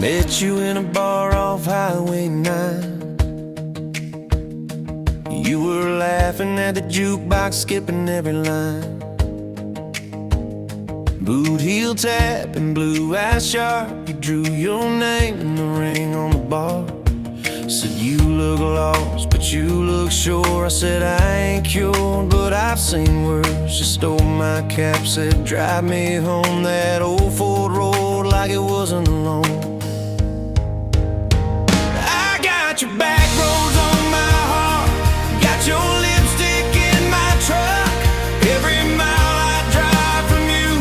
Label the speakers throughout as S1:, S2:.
S1: Met you in a bar off Highway 9. You were laughing at the jukebox, skipping every line. Boot heel tap and blue eyes sharp. You drew your name in the ring on the bar. Said you look lost, but you look sure. I said I ain't cured, but I've seen worse. You stole my cap, said drive me home that old Ford road like it wasn't alone. I got your back roads on my heart, got your lipstick in my truck. Every mile I drive from you,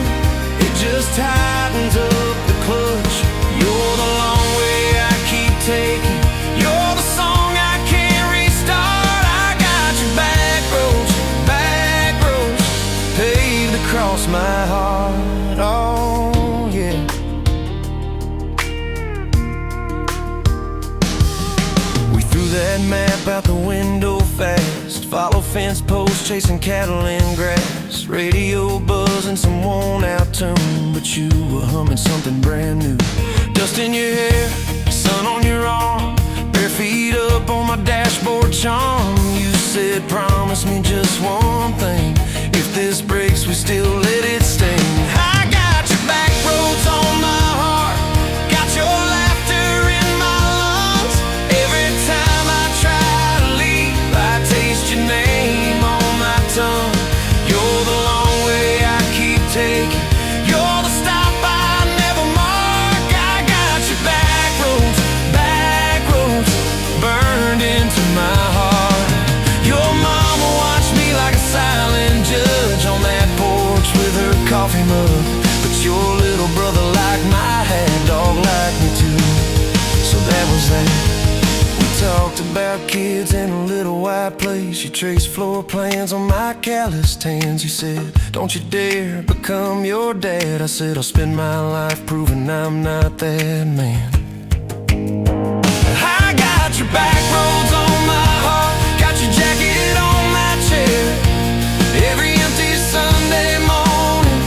S1: it just tightens up the clutch. You're the long way I keep taking. You're the song I can't restart. I got your back roads paved across my heart. Oh yeah. We threw that map out the window fast, follow fence posts, chasing cattle in grass. Radio buzzing some worn out tune, but you were humming something brand new. Dust in your hair, sun on your arm, bare feet up on my dashboard charm. You said promise me just one thing, if this breaks we still let it sting. I got your back roads on my heart, got your laughter in my lungs. Every time I try to leave, I taste your name on my tongue. You're the long way I keep taking, you're the stop I never mark. I got your back roads burned into my heart. Your mama watched me like a silent judge on that porch with her coffee mug, but your little brother liked my hat, dog liked me too. So that was that. We talked about kids in a little white place. You traced floor plans on my calloused hands. You said, don't you dare become your dad. I said, I'll spend my life proving I'm not that man. I got your back roads on my heart, got your jacket on my chair. Every empty Sunday morning,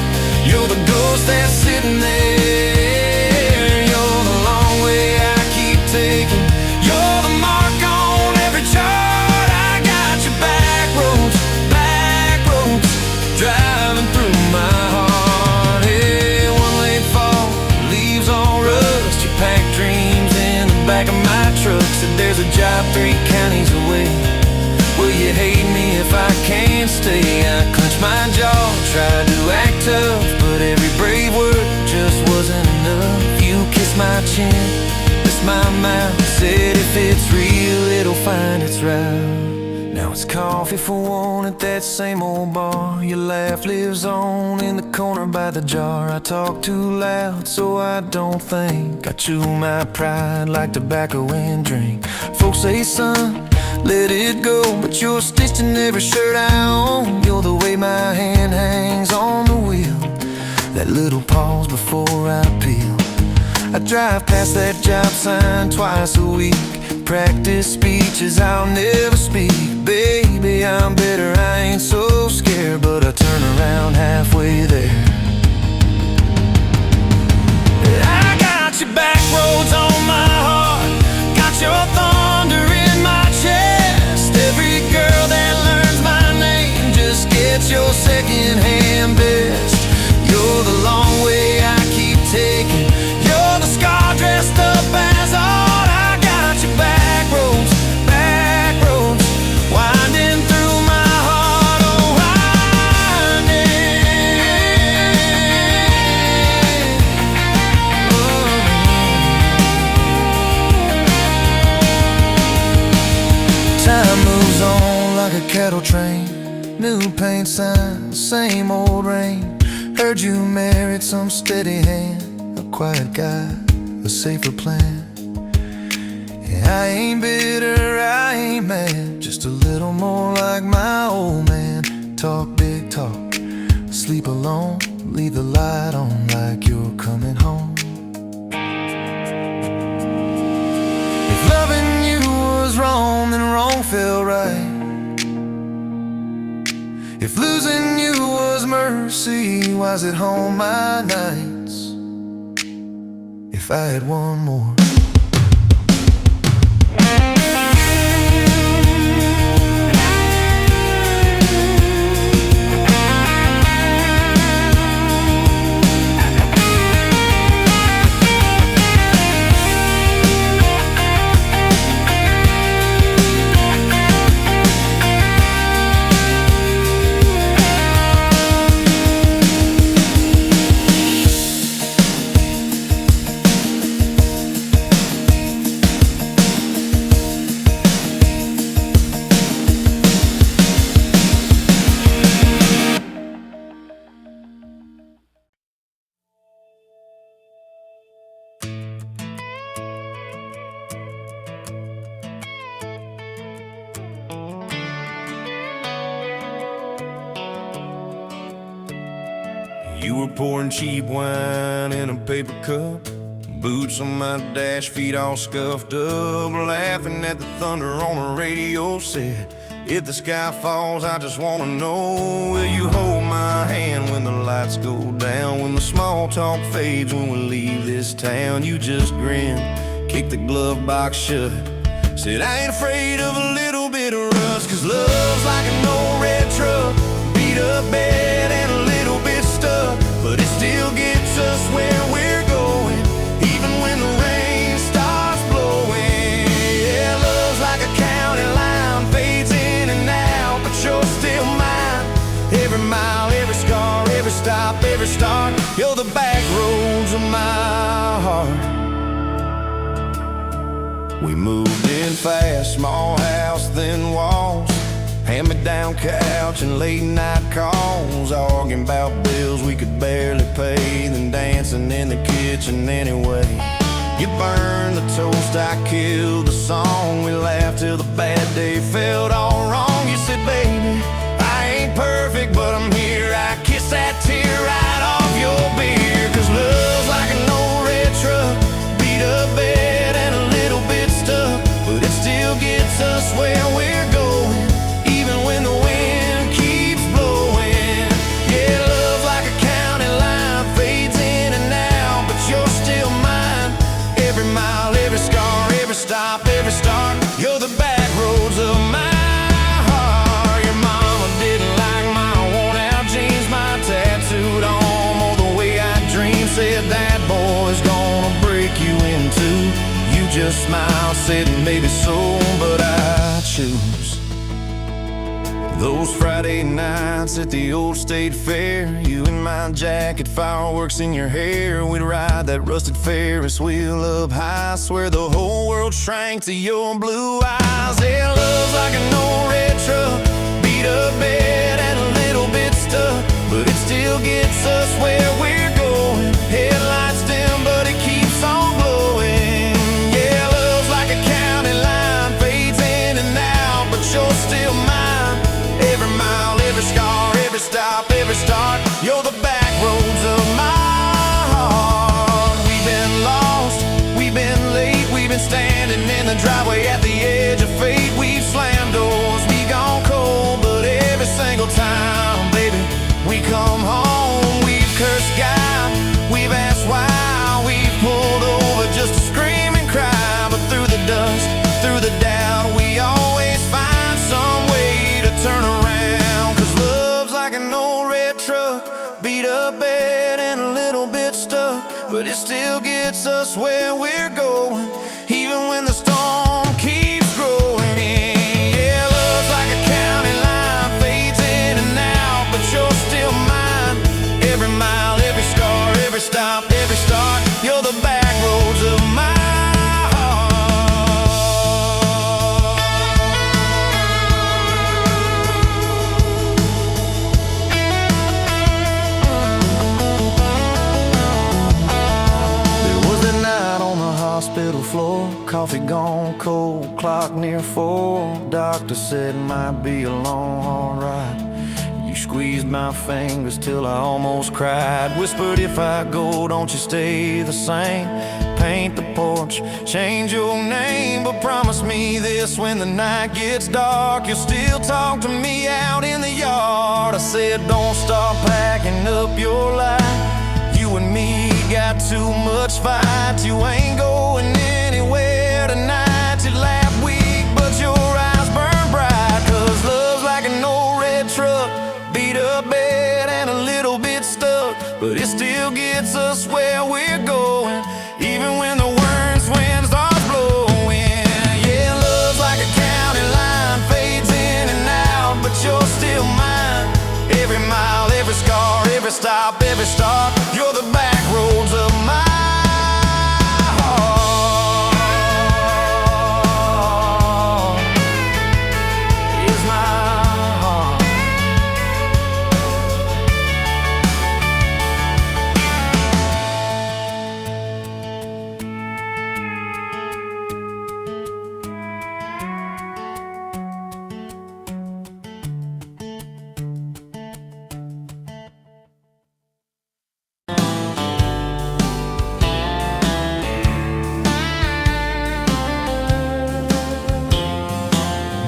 S1: you're the ghost that's sitting there. You're the long way I keep taking, you're the mark on every chart. I got your back roads driving through my heart. Hey, one late fall, leaves all rust. You pack dreams in the back of my truck. Said there's a job 3 counties away. Will you hate me if I can't stay? I clenched my jaw, tried to act tough, but every brave word just wasn't enough. You kissed my chin, kissed my mouth, said if it's real, it'll find its route. Now it's coffee for one at that same old bar. Your laugh lives on in the corner by the jar. I talk too loud, so I don't think. I chew my pride like tobacco and drink. Folks say, son, let it go, but you're stitched in every shirt I own. You're the way my hand hangs on the wheel, that little pause before I peel. I drive past that job sign twice a week, practice speeches I'll never speak. Baby, I'm better, I ain't so scared, but I turn around halfway there. I got your back roads on my heart, got your thunder in my chest. Every girl that learns my name just gets your second-hand best. You're the long way I keep taking, you're the scar dressed up as art. I got your back roads winding through my heart. Oh, winding. Time moves on like a cattle train, new paint sign, same old rain. Heard you married some steady hand, a quiet guy, a safer plan. I ain't bitter, I ain't mad, just a little more like my old man. Talk big talk, sleep alone, leave the light on like you're coming home. If loving you was wrong, then wrong felt right. If losing you was mercy, why's it home my nights? If I had one more. You were pouring cheap wine in a paper cup, boots on my dash, feet all scuffed up, laughing at the thunder on the radio set. If the sky falls, I just wanna know, will you hold my hand when the lights go down, when the small talk fades, when we leave this town? You just grinned, kicked the glove box shut, said I ain't afraid of a little bit of rust, 'cause love's like an old red truck, beat up bed and a little bit stuck, but it still gets us where we're going, even when the rain starts blowing. Yeah, love's like a county line, fades in and out, but you're still mine. Every mile, every scar, every stop, every start, you're the back roads of my heart. We moved in fast, small house, thin walls, hand-me-down couch and late-night calls, arguing about bills we could barely pay, then dancing in the kitchen anyway. You burned the toast, I killed the song, we laughed till the bad day felt all wrong. You said, baby, I ain't perfect, but I'm here. I kissed that tear right off your beer, 'cause love's like an old red truck, beat up bed and a little bit stuck, but it still gets us where we're going, even when the wind keeps blowing. Yeah, love's like a county line, fades in and out, but you're still mine. Every mile, every scar, every stop, every start, you're the back roads of my heart. Your mama didn't like my worn-out jeans, my tattooed arm, or the way I dream, said that boy's gonna break you in two. You just smiled, said maybe so, but I choose those Friday nights at the old state fair, you in my jacket, fireworks in your hair, we'd ride that rusted Ferris wheel up high, swear the whole world shrank to your blue eyes. Yeah, love's like an old red truck, beat up bed and a little bit stuck, but it still gets us where we're going. Headlights dim, but it keeps on glowing. Yeah, love's like a county line, fades in and out, but you're still mine. Every mile, every scar, every stop, every start, you're the back roads of my heart. We've been lost, we've been late, we've been standing in the driveway at the edge of fate. We've slammed doors, we gone cold, but every single time, baby, we come home. We've cursed God, we've asked why, we've pulled over just to scream and cry, but through the dust, through the doubt, we always find some way to turn around. 'Cause love's like an old red truck, beat up bed and a little bit stuck, but it still gets us where we're going, even when the storm keeps growing. Yeah, love's like a county line, fades in and out, but you're still mine. Every mile, every scar, every stop, every start, you're the back roads of my hospital floor, coffee gone cold, clock near 4. Doctor said might be a long haul ride. You squeezed my fingers till I almost cried, whispered if I go, don't you stay the same. Paint the porch, change your name, but promise me this, when the night gets dark, you'll still talk to me out in the yard. I said don't stop packing up your life, you and me got too much fight. You ain't going anywhere tonight. You laugh weak, but your eyes burn bright. 'Cause love's like an old red truck, beat up bed and a little bit stuck, but it still gets us where we're going, even when the worst wind starts blowing. Yeah, love's like a county line, fades in and out, but you're still mine. Every mile, every scar, every stop, every start, you're the back roads of my heart. Is my heart.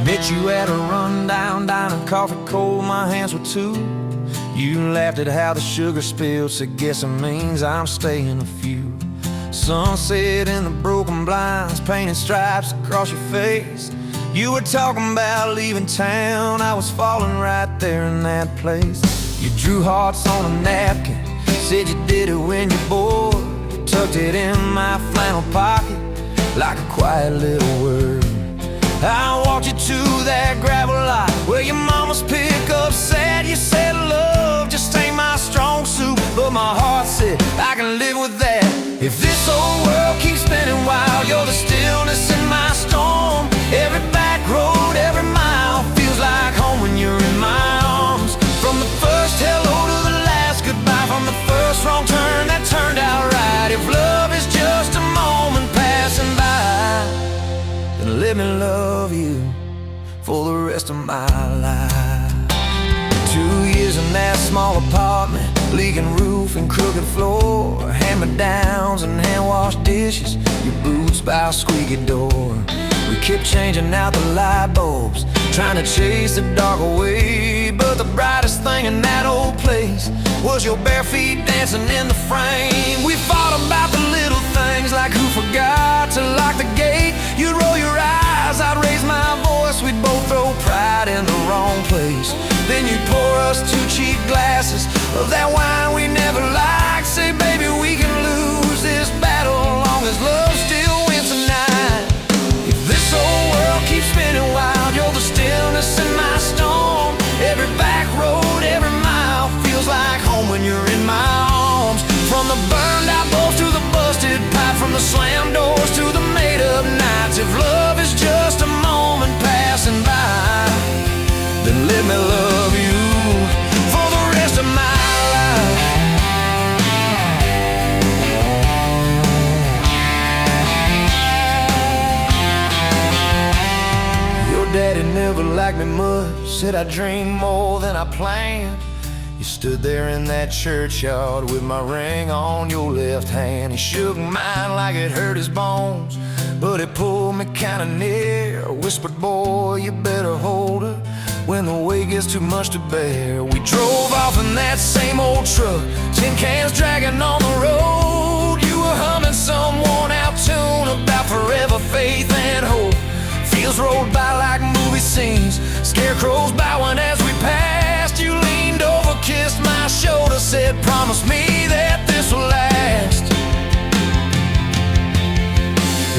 S1: Met you at a rundown diner, coffee cold, my hands were two. You laughed at how the sugar spilled, said guess it means I'm staying a few. Sunset in the broken blinds, painted stripes across your face. You were talking about leaving town, I was falling right there in that place. You drew hearts on a napkin, said you did it when you're bored. You tucked it in my flannel pocket like a quiet little word. I walked you to that gravel lot where your mama's pickup sat. You said love just ain't my strong suit, but my heart said I can live with that. If this whole world keeps spinning wild, you're the stillness in my storm. Every back road, every mile feels like home when you're in my arms. From the first hello to the last goodbye, from the first wrong turn that turned out right. If love is just a moment passing by, then let me love you for the rest of my life. 2 years in that small apartment, leaking roof and crooked floor, hand-me-downs and hand-washed dishes, your boots by a squeaky door. We kept changing out the light bulbs, trying to chase the dark away, but the brightest thing in that old place was your bare feet dancing in the frame. We fought about the little things, like who forgot to lock the gate. You'd roll your eyes, I'd raise my voice, we'd both throw pride in the wrong place. Then you'd pour us 2 cheap glasses of that wine we never liked. Say, baby, we can lose this battle long as love still wins tonight. If this whole world keeps spinning wild, you're the stillness in my storm. Every back road, every mile feels like home when you're in my arms. From the burned out bulbs to the busted pipe, from the slam doors to the made up nights. If love is just a moment passing by, then let me love you for the rest of my life. Your daddy never liked me much, said I dreamed more than I planned. You stood there in that churchyard with my ring on your left hand. He shook mine like it hurt his bones, but it pulled me kinda near. Whispered, boy, you better hold her when the weight gets too much to bear. We drove off in that same old truck, tin cans dragging on the road. You were humming some worn out tune about forever faith and hope. Fields rolled by like movie scenes, scarecrows bowing as we passed. You leaned over, kissed my shoulder, said, promise me that this will last.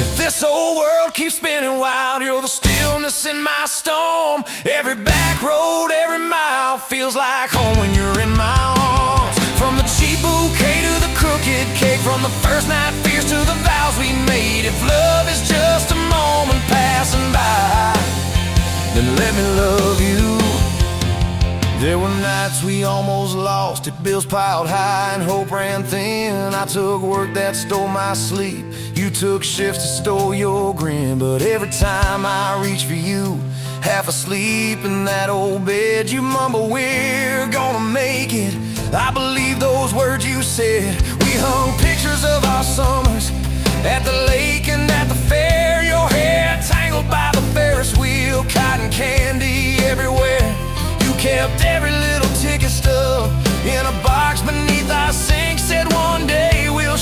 S1: If this whole world keeps spinning wild, you're the stillness in my storm. Every back road, every mile feels like home when you're in my arms. From the cheap bouquet to the crooked cake, from the first night fears to the vows we made. If love is just a moment passing by, then let me love you. There were nights we almost lost it, bills piled high and hope ran thin. I took work that stole my sleep, you took shifts that stole your grin. But every time I reach for you, half asleep in that old bed, you mumble, we're gonna make it. I believe those words you said. We hung pictures of our summers at the lake and at the fair. Your hair tangled by the Ferris wheel, cotton candy everywhere. You kept every little ticket stub in a box beneath our sink. Said one day we'll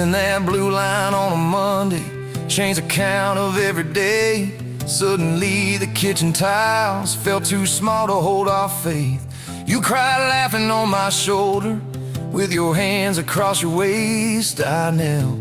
S1: Then that blue line on a Monday changed the count of every day. Suddenly the kitchen tiles felt too small to hold our faith. You cried laughing on my shoulder, with your hands across your waist. I knelt.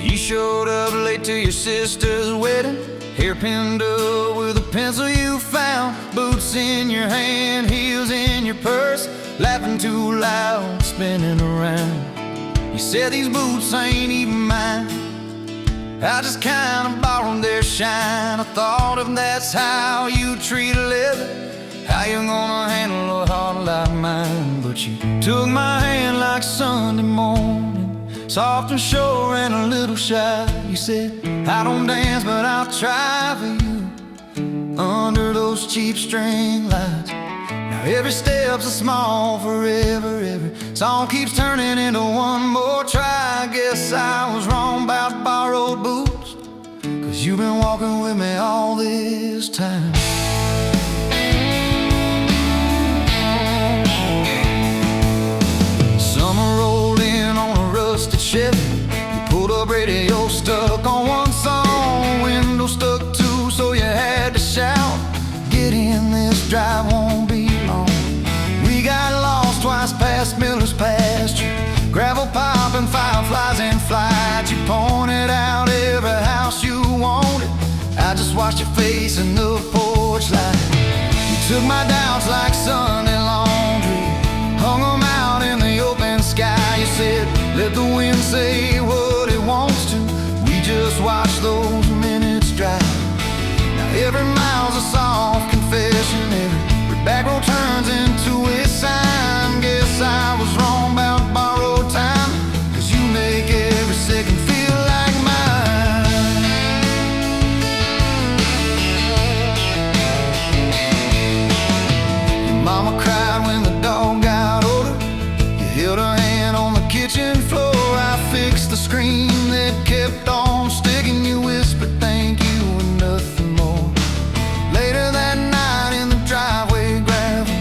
S1: You showed up late to your sister's wedding, hair pinned up with a pencil you found, boots in your hand, heels in your purse, laughing too loud, spinning around. You said these boots ain't even mine, I just kinda borrowed their shine. I thought if that's how you treat a living, how you gonna handle a heart like mine? But you took my hand like Sunday morning, soft and sure and a little shy. You said, I don't dance, but I'll try for you under those cheap string lights. Now every step's a small forever, every song keeps turning into one more try. I guess I was wrong about borrowed boots, 'cause you've been walking with me all this time. Summer rolled in on a rusted Chevy. You pulled up, radio stuck on one song, window stuck too, so you had to shout, get in, this drive won't be long. We got lost twice past Miller's pasture, gravel popping, fireflies in flight. You pointed out every house you wanted, I just watched your face in the porch light. You took my doubts like Sunday laundry, hung them out in the open sky. You said, let the wind say what it wants to, we just watch those minutes drive. Now every mile's a soft confession, every back road turns into a sign. Guess I was wrong about borrowed time, 'cause you make every second feel like mine. Your mama cried when the dog got older, you held her hand on the kitchen floor. I fixed the screen that kept on sticking. You whispered thank you and nothing more. Later that night in the driveway gravel,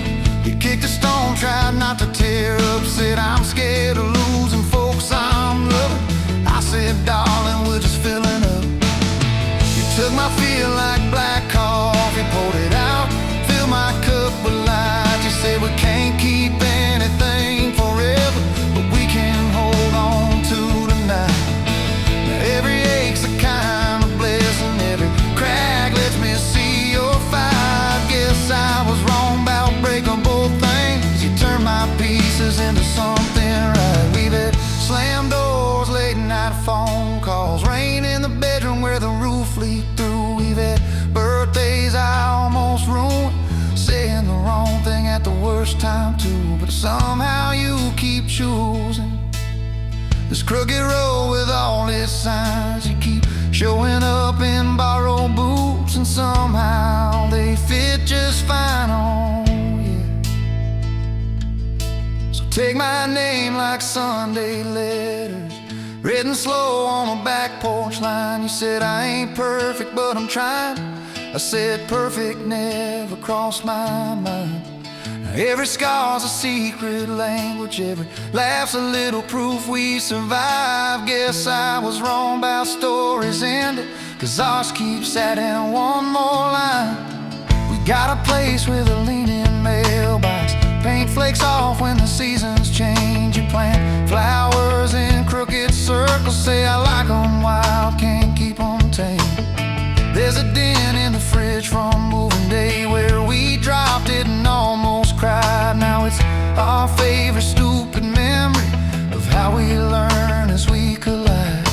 S1: you kicked a stone, tried not to tear up, said I'm scared of losing folks I'm loving. I said darling, we're just filling up. You took my feel like black coffee, poured it out, filled my cup with light. You said we can't keep anything forever, but we can hold on to tonight. Now every ache's a kind of blessing, every crack lets me see your fight. Guess I was wrong about breaking both things, you turned my pieces into something right. We've had slammed doors, late night phone calls, rain in the bedroom where the roof leaked through. We've had birthdays I almost ruined, saying the wrong thing at the worst time too. But somehow you keep choosing this crooked road with all its signs. You keep showing up in borrowed boots, and somehow they fit just fine on you. So take my name like Sunday letters, written slow on a back porch line. You said I ain't perfect, but I'm trying. I said perfect never crossed my mind. Every scar's a secret language, every laugh's a little proof we survive. Guess I was wrong about stories ending, 'cause ours keeps adding one more line. We got a place with a leaning mailbox, paint flakes off when the seasons change. You plant flowers in crooked circles, say I like them wild, can't keep them tame. There's a dent in the fridge from moving day where we dropped it and almost cried. Now it's our favorite stupid memory of how we learn as we collide.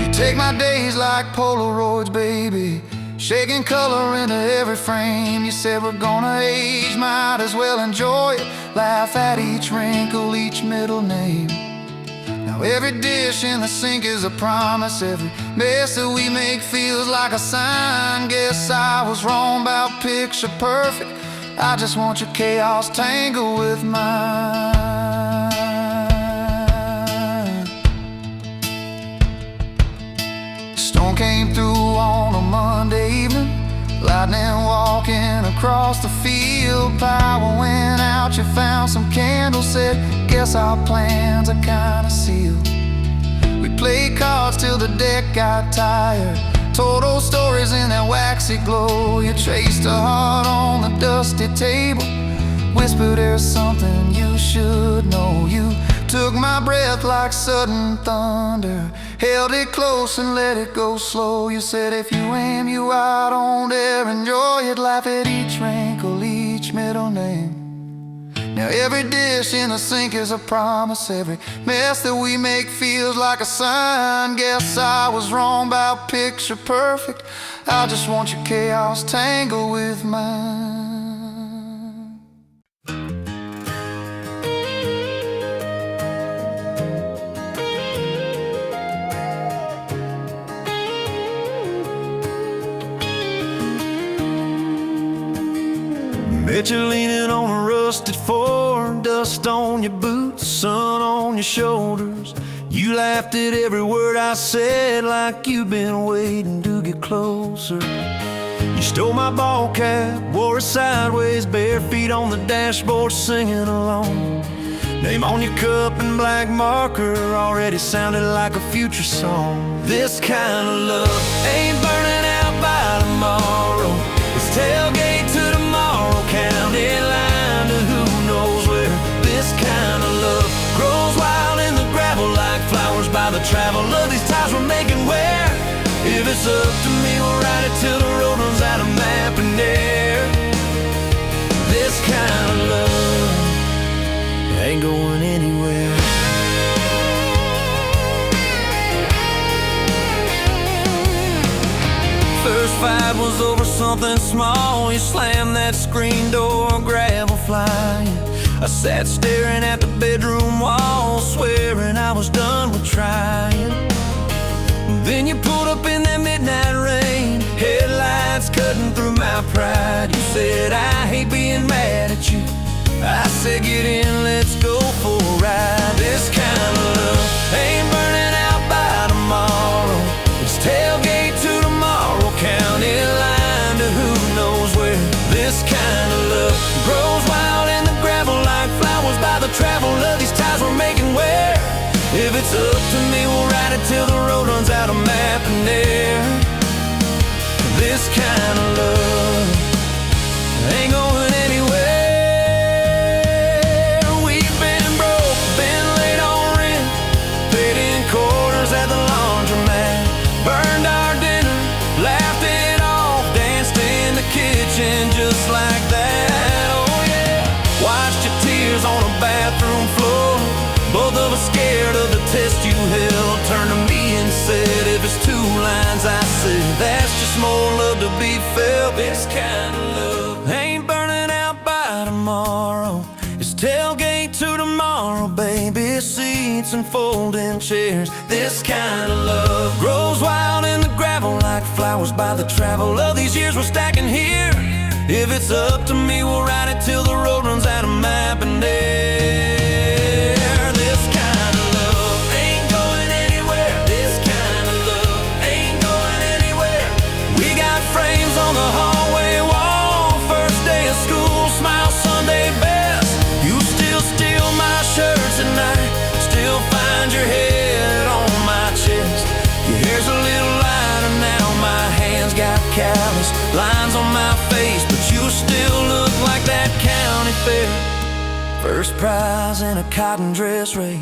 S1: You take my days like Polaroids, baby,
S2: shaking color into every frame. You said we're gonna age, might as well enjoy it. Laugh at each wrinkle, each middle name. Now every dish in the sink is a promise. Every mess that we make feels like a sign. Guess I was wrong about picture perfect. I just want your chaos tangled with mine. Storm came through on a Monday evening, lightning walking across the field. Power went out, you found some candles, said, guess our plans are kinda sealed. We played cards till the deck got tired, told old stories in that waxy glow. You traced a heart on the dusty table, whispered there's something you should know. You took my breath like sudden thunder, held it close and let it go slow. You said if you aim, you out on there, enjoy it. Laugh at each wrinkle, each middle name. Now every dish in the sink is a promise. Every mess that we make feels like a sign. Guess I was wrong about picture perfect. I just want your chaos tangled with mine.
S1: Bet you're leaning on a rusted Ford, dust on your boots, sun on your shoulders. You laughed at every word I said, like you've been waiting to get closer. You stole my ball cap, wore it sideways, bare feet on the dashboard, singing along. Name on your cup in black marker already sounded like a future song. This kind of love ain't burning out by tomorrow. It's tailgate to tomorrow, county line to who knows where. This kind of love grows wild in the gravel like flowers by the travel of these ties we're making where. If it's up to me, we'll ride it till the road runs out of map and air. This kind of love ain't going anywhere. First fight was over something small. You slammed that screen door, gravel flying. I sat staring at the bedroom wall, swearing I was done with trying. Then you pulled up in that midnight rain, headlights cutting through my pride. You said, I hate being mad at you. I said, get in, let's go for a ride. This kind of love ain't burning out by tomorrow. It's tailgate to tomorrow, county line to who knows where. This kind of love grows wild in the gravel like flowers by the travel of these ties we're making where. If it's up to me, we'll ride it till the road runs out of map and air. This kind of love ain't going anywhere. We've been broke, been late on rent, paid in quarters at the laundromat, burned our dinner, laughed it off, danced in the kitchen just like that. Oh yeah, watched your tears on a bathroom floor. Both of us scared of the test you held. Turned to me and said, if it's two lines I said, that's just more love to be felt. This kind of love ain't burning out by tomorrow. It's tailgate to tomorrow, baby seats and folding chairs. This kind of love grows wild in the gravel like flowers by the travel of these years we're stacking here. If it's up to me, we'll ride it till the road runs out of map and air. On the hallway wall, first day of school, smile Sunday best. You still steal my shirts at night, still find your head on my chest. Your hair's a little lighter now, my hands got callous lines on my face, but you still look like that county fair. First prize in a cotton dress race.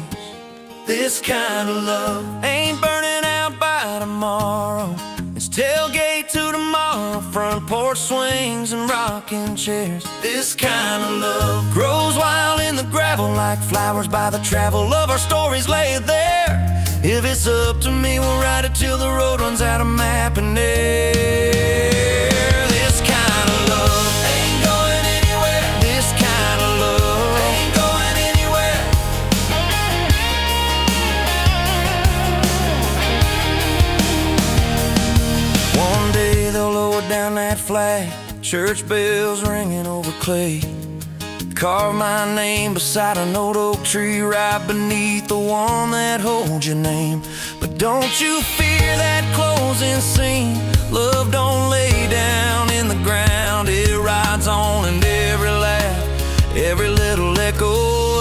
S1: This kind of love ain't burning out by tomorrow. It's tailgate to tomorrow, front porch swings and rocking chairs. This kind of love grows wild in the gravel like flowers by the travel of our stories laid there. If it's up to me, we'll ride it till the road runs out of map and air. This kind of love ain't going anywhere. This kind of love ain't going anywhere. One day they'll lower down that flag, church bells ringing over clay. Carve my name beside an old oak tree, right beneath the one that holds your name. But don't you fear that closing scene. Love don't lay down in the ground. It rides on in every laugh, every little echo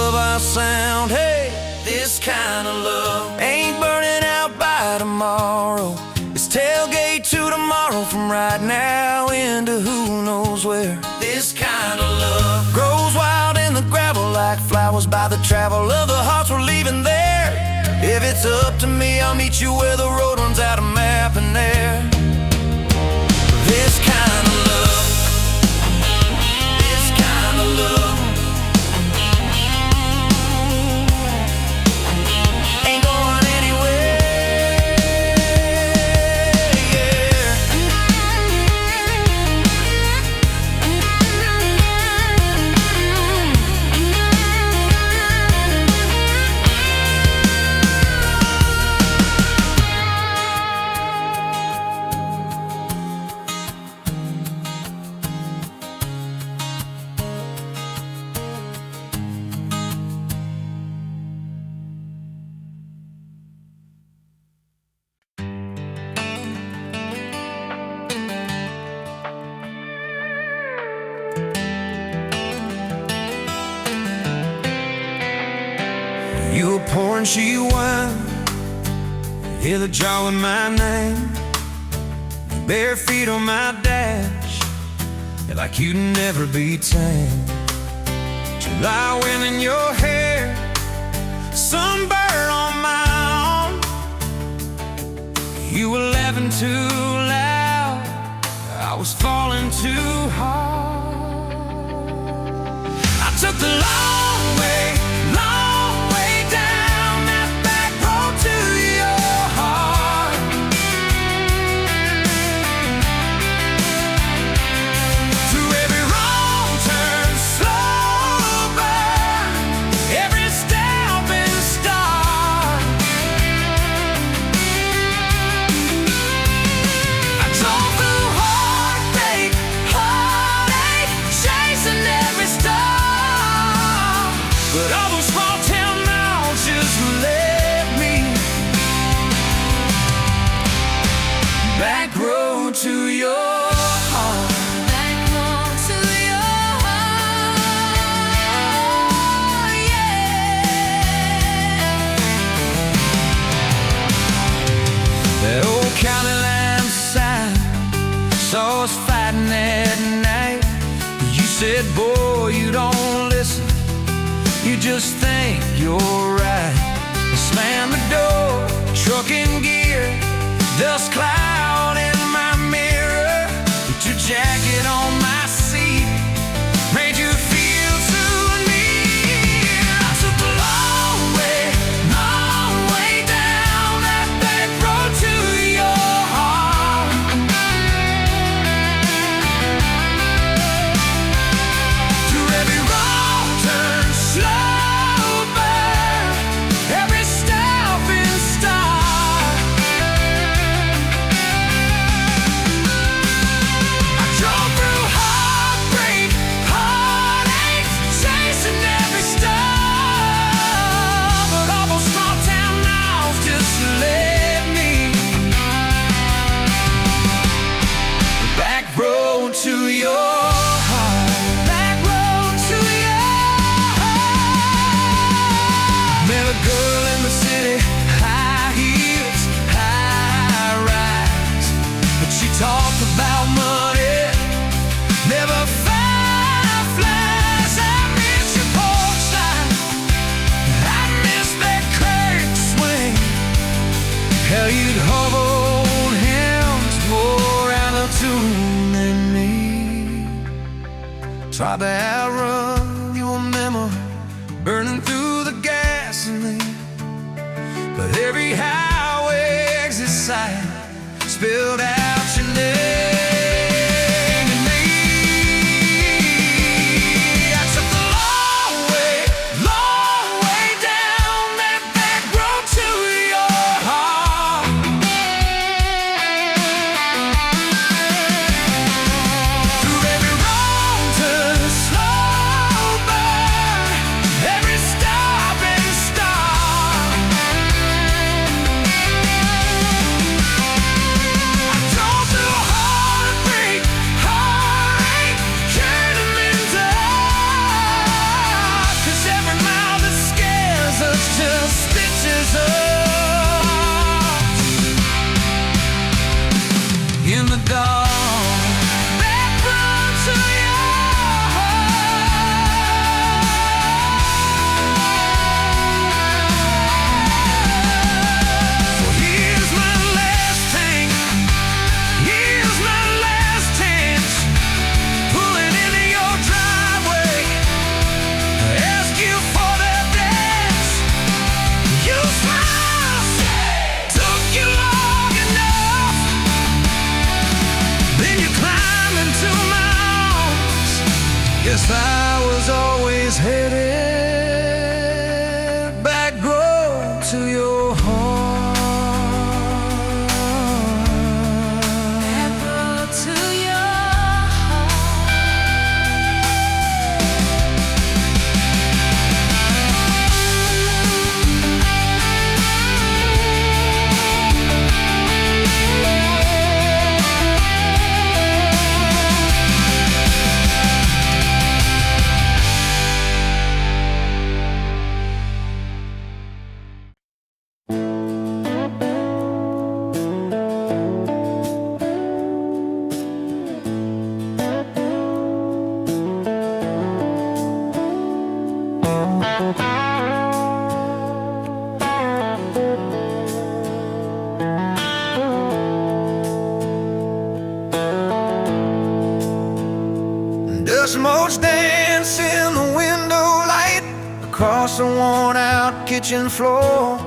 S1: of our sound. Hey, this kind of love ain't burning out by tomorrow. It's tailgate to tomorrow, from right now into who knows where. This kind of love grows wild in the gravel, like flowers by the travel of the hearts we're leaving there. If it's up to me, I'll meet you where the road runs out of map and air. This kind of love, this kind of love ain't going anywhere, yeah. You were pouring she wine, hear the jar with my name, bare feet on my dash, you're like you'd never be tamed. July wind in your hair, sunburn on my arm. You were laughing too loud, I was falling too hard. I took the long way down that back road to your heart. Through every wrong turn, slow burn, every step and start. I drove through heartache, chasing every star. But all those small town miles just led me back road to your heart. Back road to your heart, yeah. That old county line sign saw us fighting that night. You said, boy, you don't listen, you just think you're right. I slammed the door, truck in gear, dust cloud in my mirror. Put your jacket on my seat, made you feel too near. I took the long way down that back road to your heart. Through every wrong turn, slow burn, every step and start. I drove through heartbreak, heartache, chasing every star. But all those small town miles just led me back road to your heart. Back road to your heart. Met a girl in the city, high heels, high rise. But she talked about money, never fireflies. I miss your porch light, I miss that curtain swing. How you'd hold hands more out of tune than me. Tried to outrun your memory, burning through the gasoline. but every highway exit sign spilled out your name to me. I took the long way down that back road to your heart. Through every wrong turn, slow burn, every stop and start. I drove through heartbreak, heartache, turning into art. 'Cause every mile that scares us just stitches us in the dark. Back road to your heart. Well, here's my last tank, here's my last chance, pulling into your driveway, ask you for the dance. You smile, took you long enough, then you climb into my arms. Guess I was always headed back road to your heart. Back road to your dust motes dance in the window light across the worn-out kitchen floor.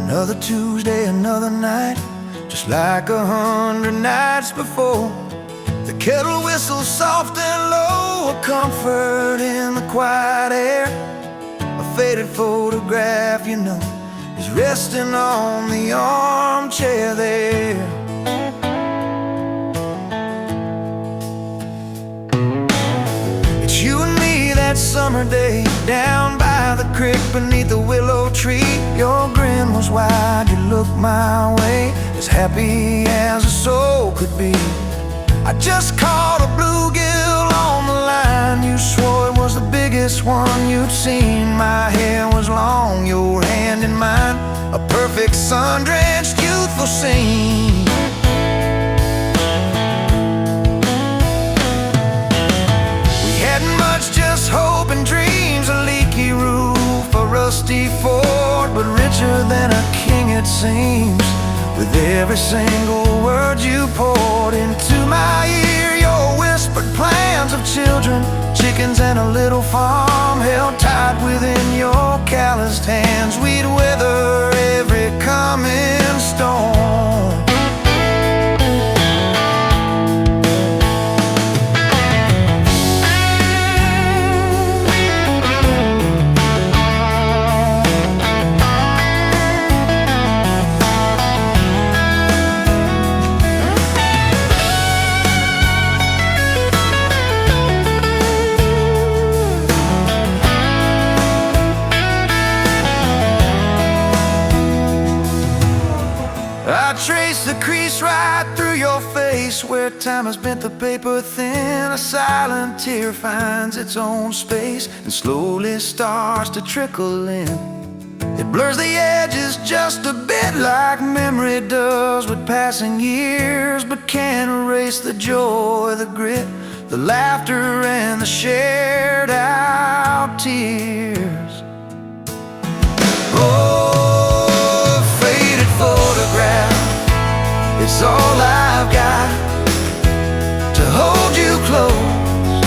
S1: Another Tuesday, another night, just like 100 nights before. The kettle whistles soft and low, a comfort in the quiet air. A faded photograph, you know, is resting on the armchair there. It's you and me that summer day, down by the creek beneath the willow tree. Your grin was wide, you looked my way, as happy as a soul could be. I just caught a bluegill on the line. You swore it was the biggest one you'd seen. My hair was long, your hand in mine, a perfect sun-drenched youthful scene. We hadn't much, just hope and dreams, a leaky roof, a rusty fort, but richer than a king it seems. With every single word you poured into my ear, your whispered plans of children, chickens and a little farm held tight within your calloused hands. We'd weather every coming storm. I trace the crease right through your face, where time has bent the paper thin. A silent tear finds its own space and slowly starts to trickle in. It blurs the edges just a bit, like memory does with passing years, but can't erase the joy, the grit, the laughter and the shared out tears. Oh, faded photograph, it's all I've got to hold you close,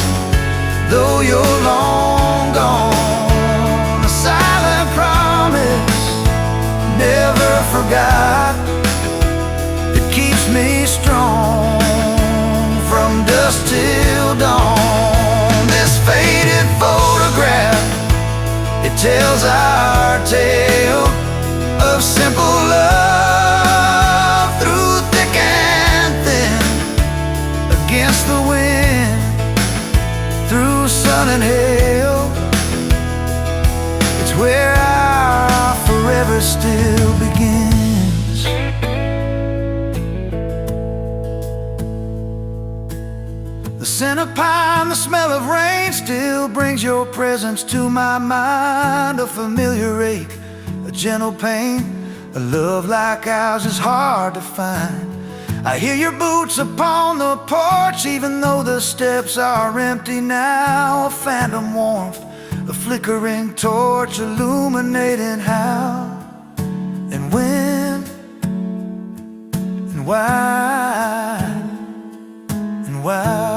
S1: though you're long gone. A silent promise, never
S2: hell. It's where our forever still begins. The scent of pine, the smell of rain still brings your presence to my mind. A familiar ache, a gentle pain, a love like ours is hard to find. I hear your boots upon the porch, even though the steps are empty now. A phantom warmth, a flickering torch, illuminating how and when and why and why.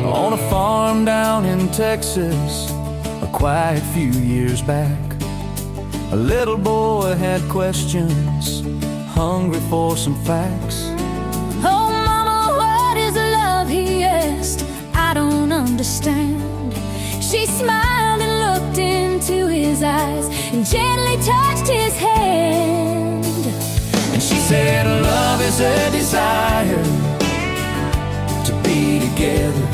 S1: On a farm down in Texas, a quiet few years back, a little boy had questions, hungry for some facts.
S3: Oh, mama, what is love? He asked. I don't understand. She smiled and looked into his eyes and gently touched his hand.
S1: And she said, love is a desire to be together,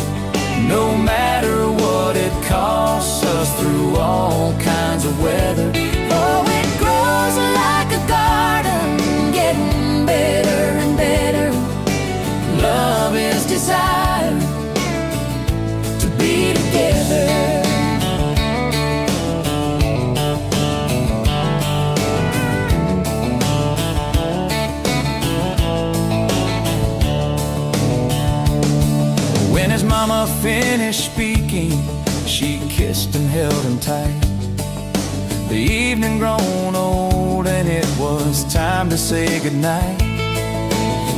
S1: no matter what it costs us, through all kinds of weather.
S3: Oh, it grows like a garden, getting better and better.
S1: Love is desire to be together. When his mama finished speaking, she kissed and held him tight. The evening grown old and it was time to say goodnight.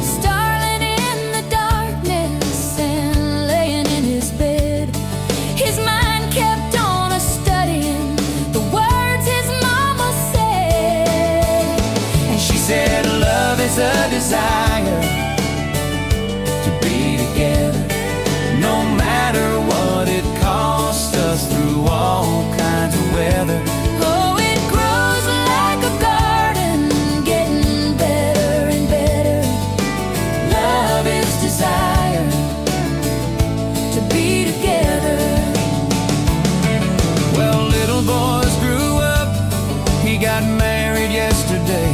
S3: Starling in the darkness and laying in his bed, his mind kept on a-studying the words his mama said.
S1: And she said, love is a desire to be together, no matter what it costs us, through all kinds of weather.
S3: Oh, it grows like a garden, getting better and better.
S1: Love is desire
S3: To be together.
S1: Well, little boys grew up, he got married yesterday.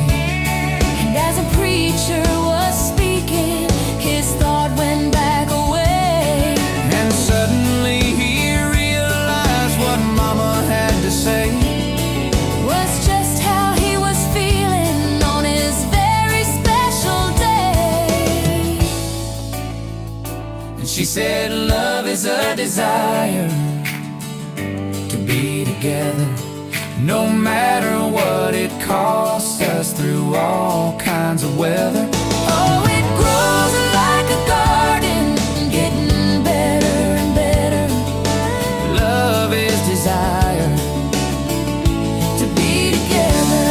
S3: And as a preacher was speaking, his thought went back away.
S1: And suddenly he realized what mama had to say.
S3: Was just how he was feeling on his very special day.
S1: And she said, love is a desire to be together, no matter what it costs us, through all kinds of weather.
S3: Oh, it grows like a garden, getting better and better.
S1: Love is desire
S3: To be together.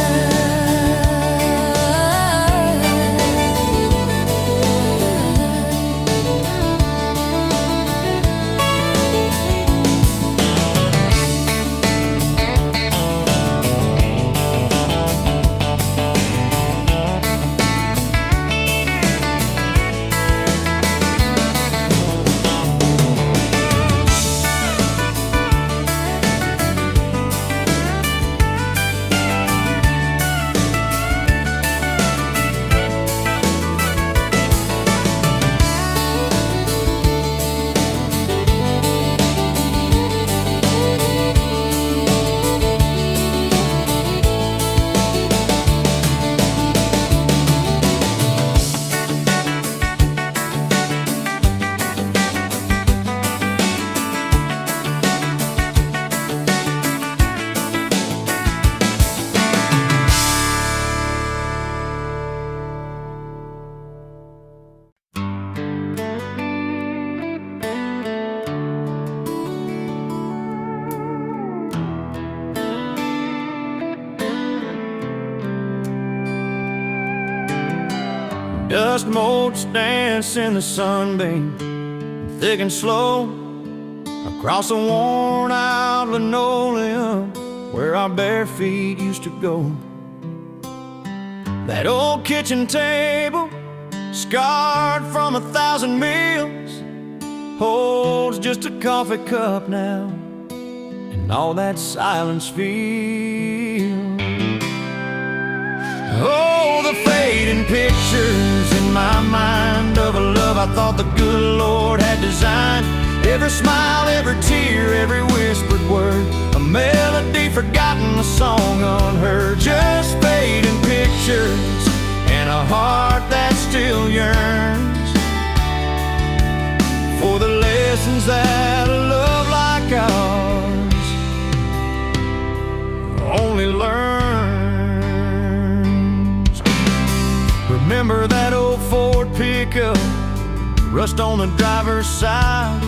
S1: dust motes dance in the sunbeam, thick and slow, across the worn out linoleum where our bare feet used to go. That old kitchen table, scarred from 1,000 meals, holds just a coffee cup now, and all that silence feels. Oh, the fading pictures in my mind of a love I thought the good Lord had designed. Every smile, every tear, every whispered word, a melody forgotten, a song unheard. Just fading pictures and a heart that still yearns for the lessons that a love like ours only learns. Remember that old Ford pickup, rust on the driver's side.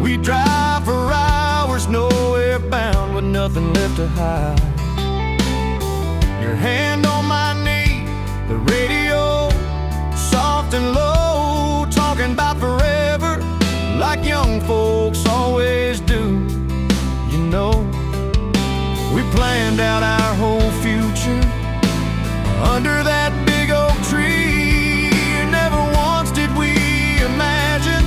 S1: We drive for hours, nowhere bound, with nothing left to hide. Your hand on my knee, the radio soft and low, talking about forever like young folks always do. You know, we planned out our whole future under that big oak tree. Never once did we imagine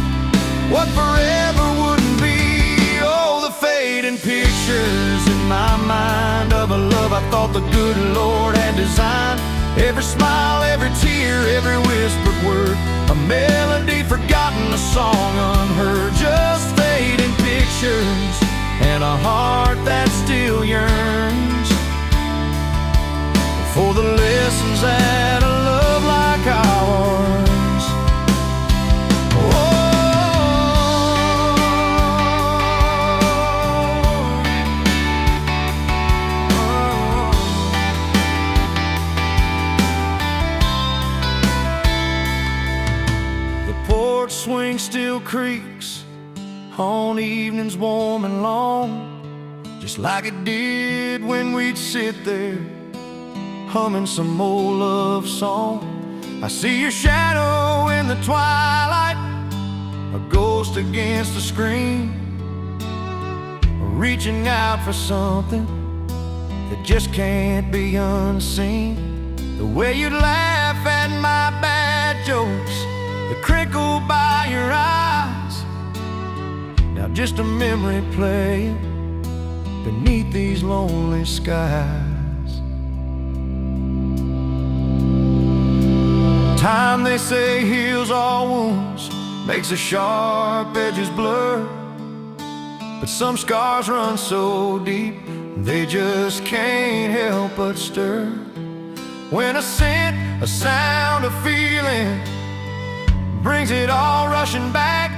S1: what forever wouldn't be. Oh, the fading pictures in my mind of a love I thought the good Lord had designed. Every smile, every tear, every whispered word, a melody forgotten, a song unheard. Just fading pictures and a heart that still yearns for the lessons that a love like ours. Swing still creaks on evenings warm and long, just like it did when we'd sit there humming some old love song. I see your shadow in the twilight, a ghost against the screen, reaching out for something that just can't be unseen. The way you laugh at my bad jokes, the crinkle by your eyes, now just a memory playing beneath these lonely skies. Time, they say, heals all wounds, makes the sharp edges blur, but some scars run so deep they just can't help but stir. When a scent, a sound, a feeling brings it all rushing back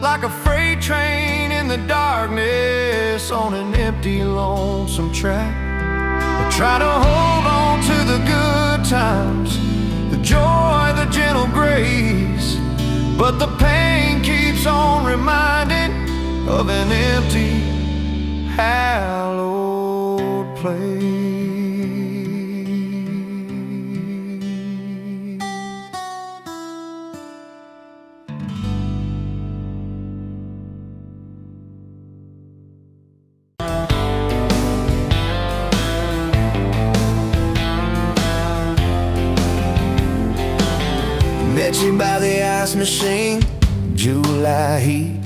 S1: like a freight train in the darkness on an empty, lonesome track. I try to hold on to the good times, the joy, the gentle grace, but the pain keeps on reminding of an empty, hallowed place. Met you by the ice machine, July heat,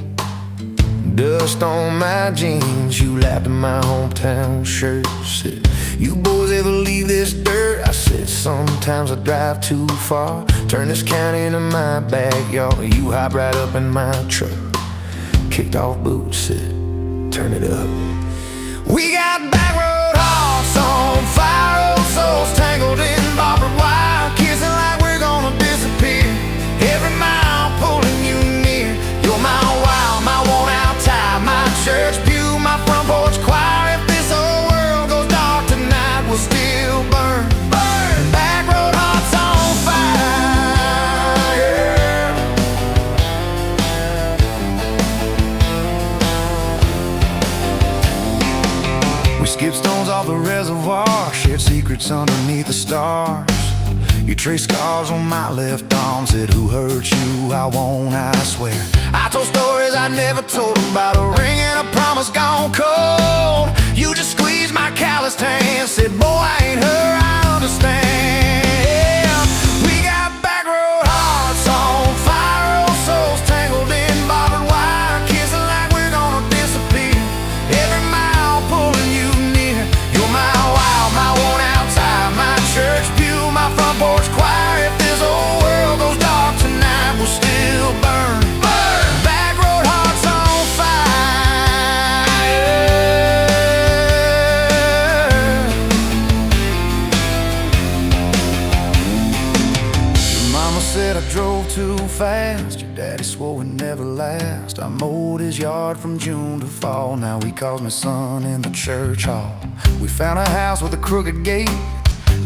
S1: dust on my jeans. You laughed at my hometown shirt, said, "You boys ever leave this dirt?" I said, "Sometimes I drive too far, turn this county into my backyard." You hopped right up in my truck, kicked off boots, said, "Turn it up." We got back road hearts on fire, old souls tangled in barbed wire, kissing like we're gonna disappear. Every mile pulling you near. You're my wild, my worn out tie, my church pew, my front porch choir. If this whole world goes dark tonight, we'll still burn, burn. Back road hearts on fire. We skipped stones off the reservoir, shared secrets underneath the stars.
S2: You traced scars on my left arm, said who hurt you, I won't, I swear. I told stories I never told about a ring and a promise gone cold. You just squeezed my calloused hand, said boy I ain't her, I understand. We got back road hearts on fire, old souls tangled in barbed wire, kissing like we're gonna disappear. Every mile pulling you near. You're my wild, my worn out time, my church pew, my front porch choir. If this whole world goes dark tonight, we'll still burn. Burn! Back road hearts on fire. Your mama said I drove too fast. Your daddy swore we'd never last. I mowed his yard from June to fall. Now he calls me son in the church hall. We found a house with a crooked gate,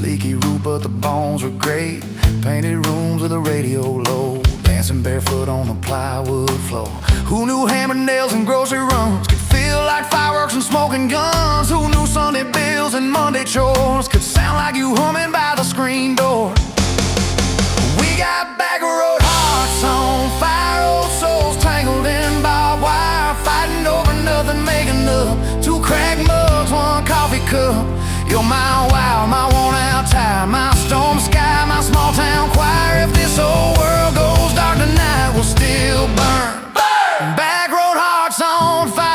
S2: leaky roof but the bones were great. Painted rooms with a radio low, dancing barefoot on the plywood floor. Who knew hammered nails and grocery runs could feel like fireworks and smoking guns? Who knew Sunday bills and Monday chores could sound like you humming by the screen door? We got back road hearts on fire, old souls tangled in barbed wire, fighting over nothing, making up two cracked mugs, one coffee cup. You're my wild, my worn out time, my storm sky, my small town choir. If this whole world goes dark tonight, we'll still burn. Burn! Back road hearts on fire.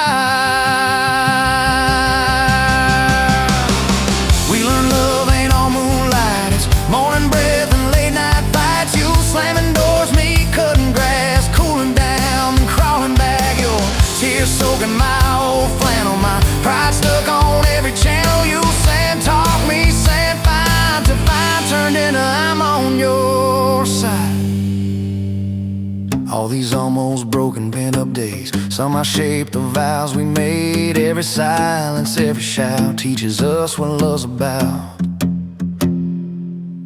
S2: We learned love ain't all moonlight, it's morning breath and late night fights. You slamming doors, me cutting grass, cooling down and crawling back. Your tears soaking my old flannel, my pride stuck on every channel. You talk me, saying fine to fine turned into I'm on your side. All these almost broken bent up days, somehow shaped the vows we made. Every silence, every shout teaches us what love's about.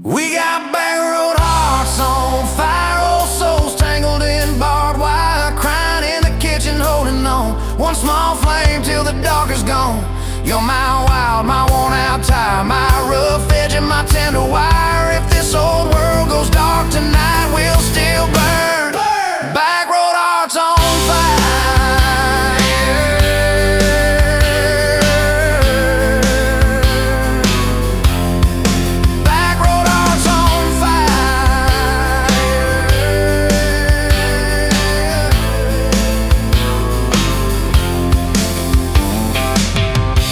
S2: We got back road hearts on fire, old souls tangled in barbed wire, crying in the kitchen holding on, one small flame till the dark is gone. You're my wild, my worn out time, my rough edge and my tender wire. If this old world goes dark tonight, we'll still burn. Burn! Back road hearts on fire. Back road hearts on fire.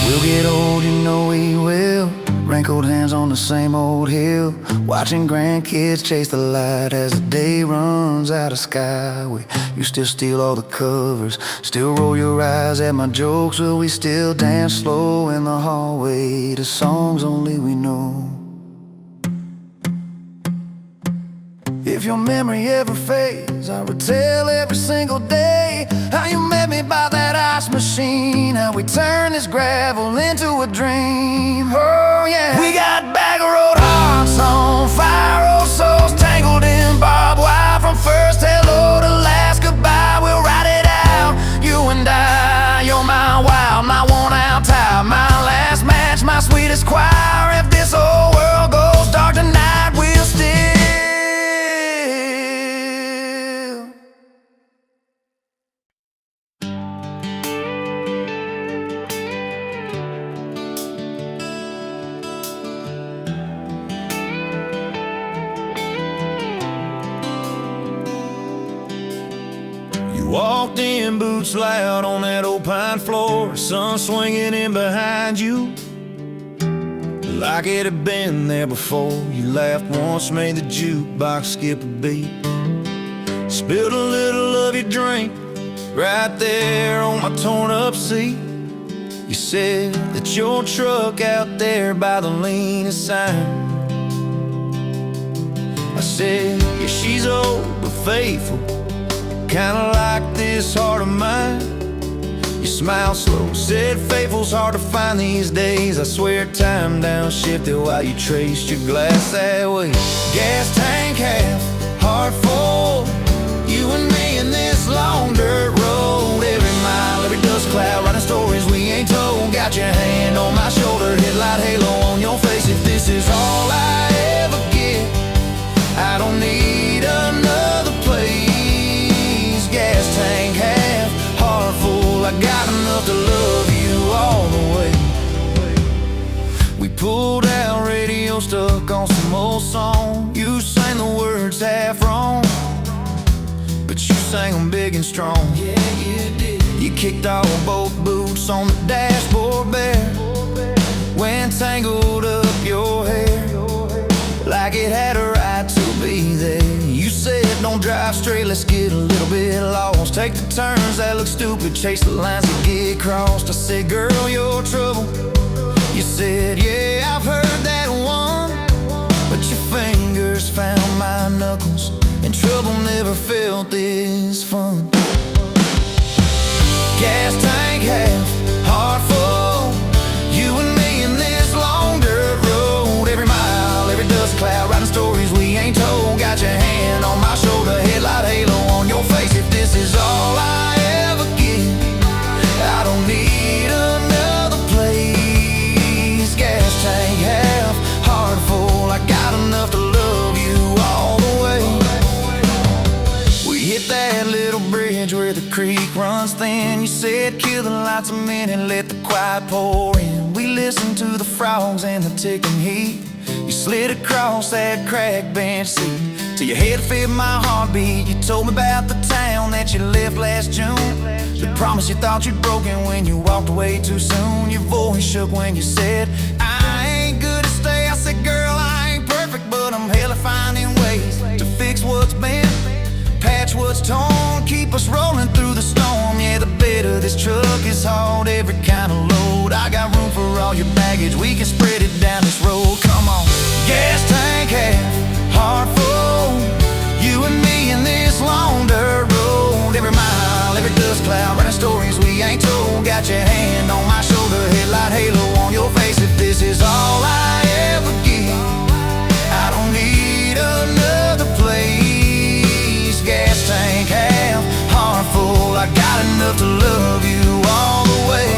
S2: We'll get old, you know we will. Wrinkled hands on the same old hill, watching grandkids chase the light as the day runs out of sky. You still steal all the covers, still roll your eyes at my jokes. Will we still dance slow in the hallway to songs only we know? If your memory ever fades, I retell every single day how you met me by that ice machine, how we turned this gravel into a dream. Oh yeah. We got back road hearts on fire, old souls tangled in barbed wire. From first hello to last goodbye, we'll ride it out, you and I. You're my wild, my worn out time, my last match, my sweetest choir. If this whole world goes dark tonight, we'll still.
S1: Walked in, boots loud on that old pine floor, sun swinging in behind you like it had been there before. You laughed once, made the jukebox skip a beat, spilled a little of your drink right there on my torn up seat. You said that your truck out there by the leanest sign. I said, yeah, she's old but faithful, kinda like this heart of mine. You smiled slow, said faithful's hard to find these days. I swear time downshifted while you traced your glass that way. Gas tank half, heart full, you and me in this long dirt road. Every mile, every dust cloud, writing stories we ain't told. Got your hand on my shoulder, headlight halo on your face. If this is all I ever get,
S2: got enough to love you all the way. We pulled out radio, stuck on some old song. You sang the words half wrong, but you sang them big and strong. Yeah, you did. You kicked off both boots on the dashboard bare, when tangled up your hair like it had a right to be there. You said don't drive straight, let's get a little bit lost. Take the turns that look stupid, chase the lines that get crossed. I said, girl, you're trouble. You said, yeah, I've heard that one, but your fingers found my knuckles, and trouble never felt this fun. Gas tank half, heart full, you and me in this long dirt road. Every mile, every dust cloud, writing stories we ain't told. Got your hand on my shoulder, headlight halo on your face. If this is all I ever get, I don't need another place. Gas tank half, heart full, I got enough to love you all the way. We hit that little bridge where the creek runs thin. You said kill the lights a minute, let the quiet pour in. We listened to the frogs and the ticking heat. You slid across that cracked bench seat till your head fit my heartbeat. You told me about the town that you left last June, the promise you thought you'd broken when you walked away too soon. Your voice shook when you said, I ain't good to stay. I said, girl, I ain't perfect, but I'm hella finding ways to fix what's bent, patch what's torn, keep us rolling through the storm. Yeah, the bed of this truck is hauled every kind of load. I got room for all your baggage, we can spread it down this road. Come on. Gas tank half, heart full, you and me in this long dirt road. Every mile, every dust cloud, writing stories we ain't told. Got your hand on my shoulder, headlight halo on your face. If this is all I ever get, I don't need another place. Gas tank half, heart full, I got enough to love you all the way.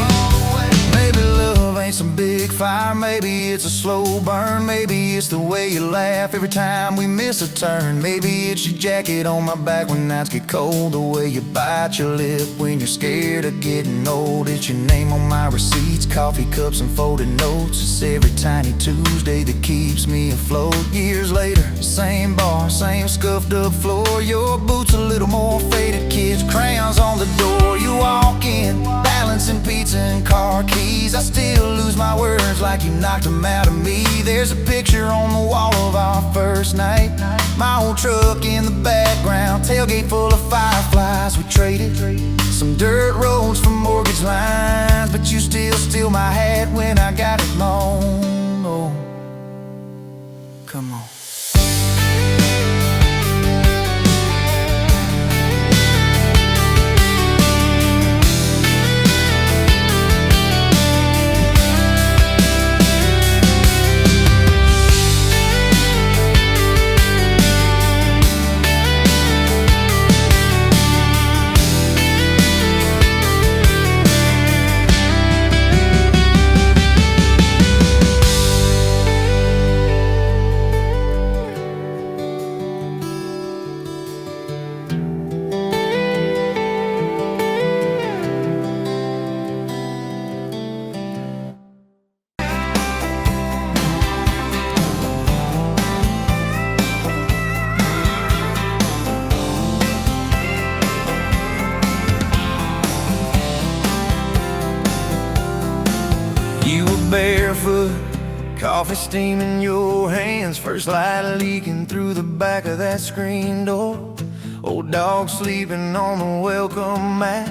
S2: Maybe love ain't some big fire, maybe it's a slow burn. Maybe it's the way you laugh every time we miss a turn. Maybe it's your jacket on my back when nights get cold, the way you bite your lip when you're scared of getting old. It's your name on my receipts, coffee cups and folded notes. It's every tiny Tuesday that keeps me afloat. Years later, same bar, same scuffed up floor. Your boots a little more faded, kids' crayons on the door. You walk in, balancing pizza and car keys. I still lose my words like you knocked them out of me. There's a picture on the wall of our first night, my old truck in the background, tailgate full of fireflies. We traded some dirt roads for mortgage lines, but you still steal my hat when I got it mown. Oh, come on. Barefoot, coffee steam in your hands, first light leaking through the back of that screen door. Old dog sleeping on the welcome mat.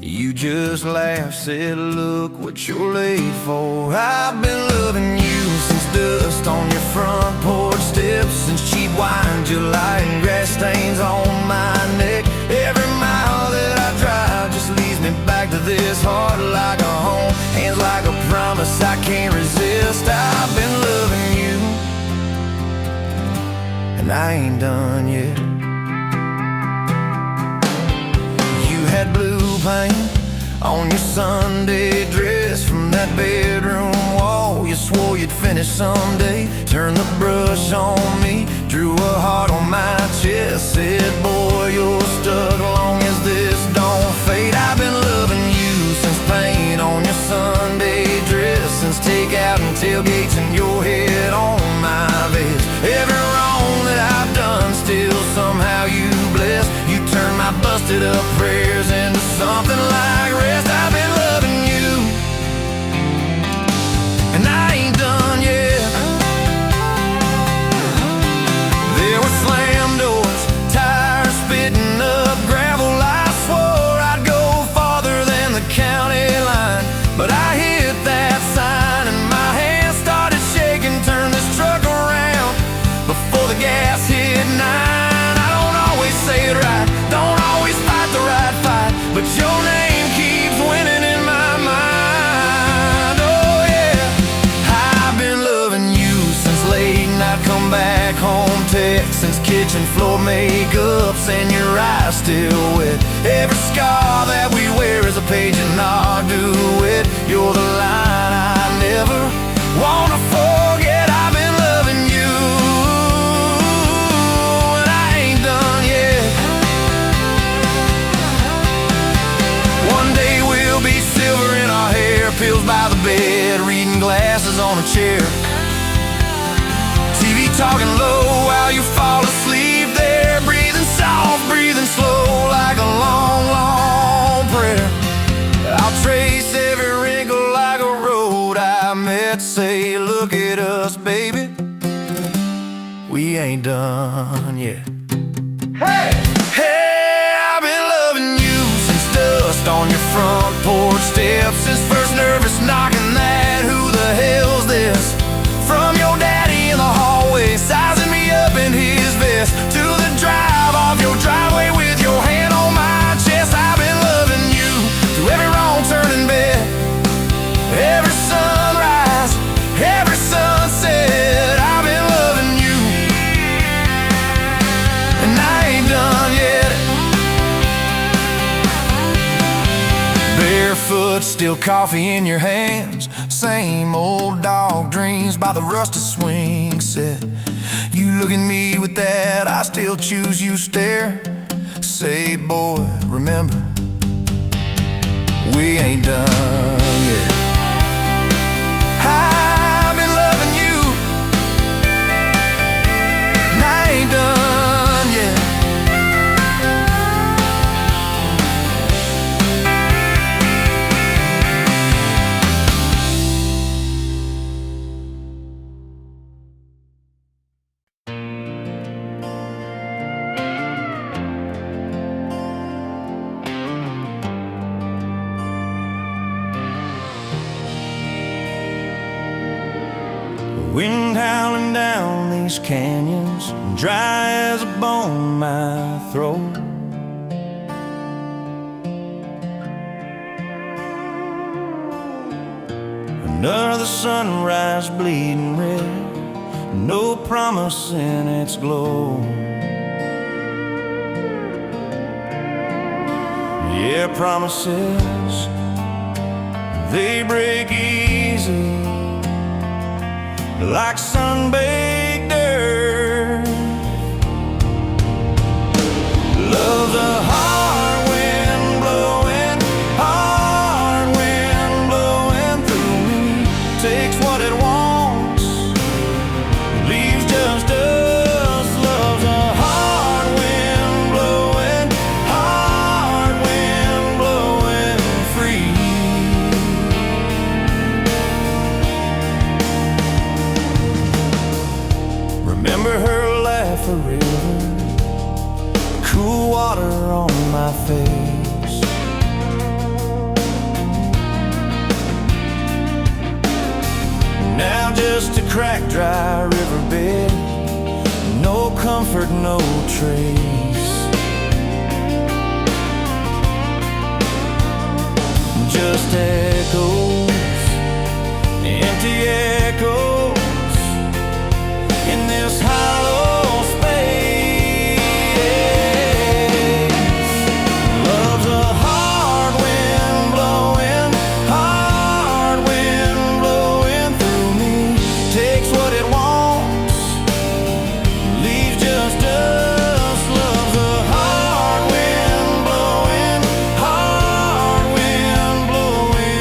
S2: You just laughed, said, look what you're late for. I've been loving you since dust on your front porch steps, since cheap wine, July, and grass stains on my neck. Every mile that I drive just leads me back to this heart like a home, hands like a promise I can't resist. I've been loving you, and I ain't done yet. You had blue paint on your Sunday dress from that bedroom wall. You swore you'd finish someday. Turned the brush on me, drew a heart on my chest, said, boy, you're stuck long as this don't fade. I've been loving you,
S1: tailgates and your head on my vest. Every wrong that I've done, still somehow you bless. You turn my busted up prayers into something like rest. I've been loving you, and I ain't done yet. There were slam doors, tires spitting up gravel. I swore I'd go farther than the county line, but I hit that sign and my hands started shaking. Turn this truck around before the gas hit 9. I don't always say it right, don't always fight the right fight, but your name keeps winning in my mind. Oh yeah, I've been loving you since late night come back home text, since kitchen floor makeups and your eyes still wet. Every scar that we wear is a page in our duet. You're the line I never wanna forget. I've been loving you, and I ain't done yet. One day we'll be silver in our hair, pills by the bed, reading glasses on a chair, TV talking low while you fall asleep there, breathing soft, breathing slow like a long, long prayer. I'll trace every wrinkle like a road I met. Say, look at us, baby, we ain't done yet. Hey, hey, I've been loving you since dust on your front porch steps, since first nervous knocking that who the hell's this, from your daddy in the hallway sizing me up in his vest, to the drive off your driveway with your hand on my chest. I've been loving you through every wrong turn in bed, every sunrise, every sunset. I've been loving you, and I ain't done yet. Barefoot, still coffee in your hands, same old dog dreams by the rusted swing set. You look at me with that I still choose you stare. Say, boy, remember, we ain't done yet. I've been loving you, and I ain't done yet. Wind howling down these canyons, dry as a bone in my throat. Another sunrise bleeding red, no promise in its glow. Yeah, promises, they break easy like sun-baked earth. Love's a hard wind blowing, hard wind blowing through me. Takes what it wants, leaves just us. Love's a hard wind blowing, hard wind blowing free. Remember her laugh, a river, cool water on my face. Now just a cracked, dry riverbed, no comfort, no trace. Just echoes, empty echoes in this hollow space. Love's a hard wind blowing, hard wind blowing through me. Takes what it wants, leaves just us. Love's a hard wind blowing, hard wind blowing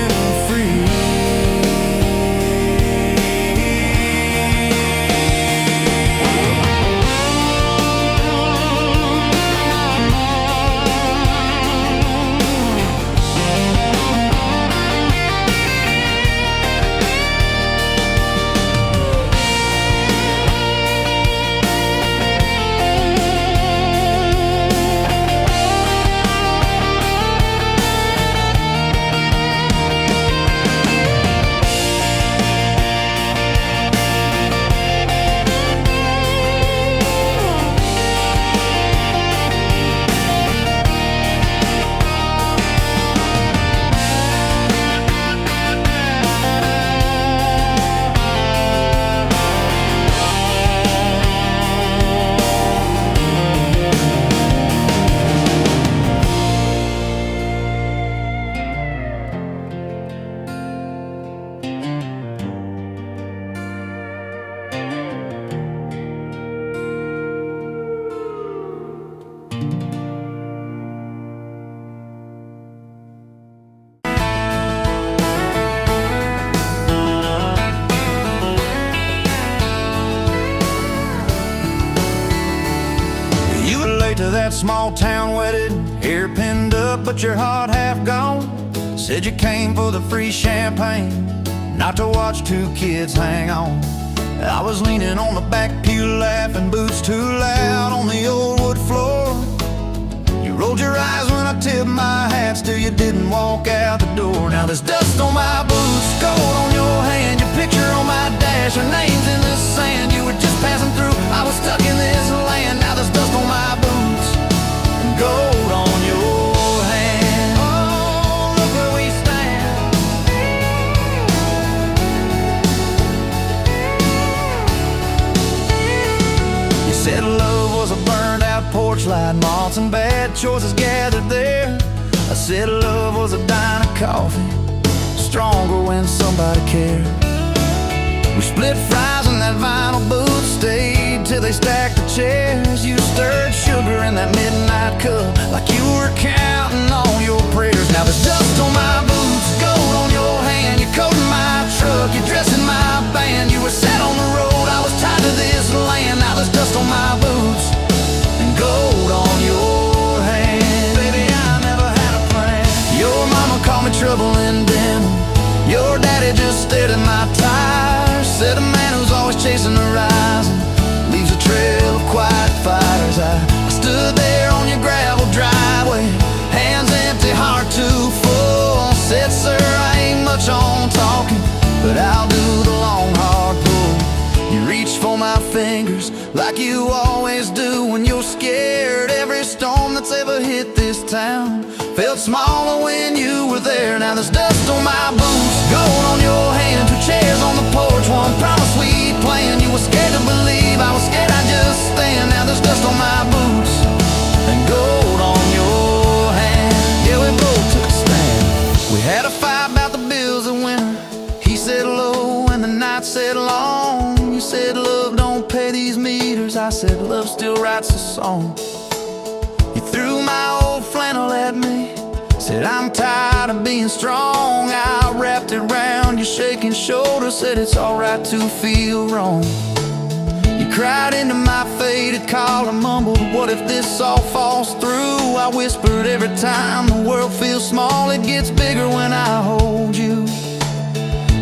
S1: to that small town wedded, hair pinned up but your heart half gone. Said you came for the free champagne, not to watch two kids hang on. I was leaning on the back pew laughing, boots too loud on the old wood floor. You rolled your eyes when I tipped my hat, still you didn't walk out the door. Now there's dust on my boots, gold on your hand, your picture on my dash, our names in the sand. You were just passing through, I was stuck in this land. Now there's dust on my boots and gold on your hand. Oh, look where we stand. You said love was a burned out porch light, moths and bad choices gathered there. I said love was a dime of coffee, stronger when somebody cared. We split fries in that vinyl booth, stayed till they stacked the chairs. You stirred sugar in that midnight cup like you were counting on your prayers. Now there's dust on my boots, gold on your hand, your coat in my truck, your dress in my band. You were set on the road, I was tied to this land. Now there's dust on my boots and gold on your hand. Baby, I never had a plan. Your mama called me trouble in denim, your daddy just stared at my tires. Said a man who's always chasing the horizon leaves a trail of quiet fires. I stood there on your gravel driveway, hands empty, heart too full. Said, sir, I ain't much on talking, but I'll do the long hard pull. You reached for my fingers like you always do when you're scared. Every storm that's ever hit this town felt smaller when you were there. Now there's dust on my boots, gold on your hand, two chairs on the porch, one promise we planned. You were scared to believe, I was scared I'd just stand. Now there's dust on my boots and gold on your hand. Yeah, we both took a stand. We had a fight about the bills of winter. He said low and the night said long. You said love don't pay these meters, I said love still writes a song. You threw my old flannel at me, said I'm tired of being strong. I wrapped it round your shaking shoulder, said it's alright to feel wrong. You cried into my faded collar, mumbled, what if this all falls through? I whispered, every time the world feels small, it gets bigger when I hold you.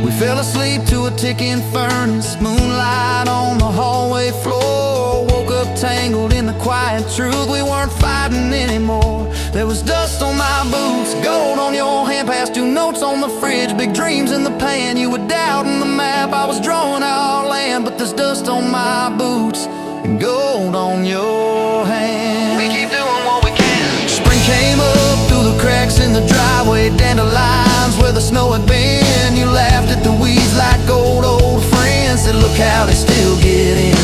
S1: We fell asleep to a ticking furnace, moonlight on the hallway floor. Woke up tangled in the quiet truth, we weren't fighting anymore. There was dust on my boots, gold on your hand, past two notes on the fridge, big dreams in the pan. You were doubting the map, I was drawing our land, but there's dust on my boots and gold on your hand. We keep doing what we can. Spring came up through the cracks in the driveway, dandelions where the snow had been. You laughed at the weeds like old friends, said look how they still get in.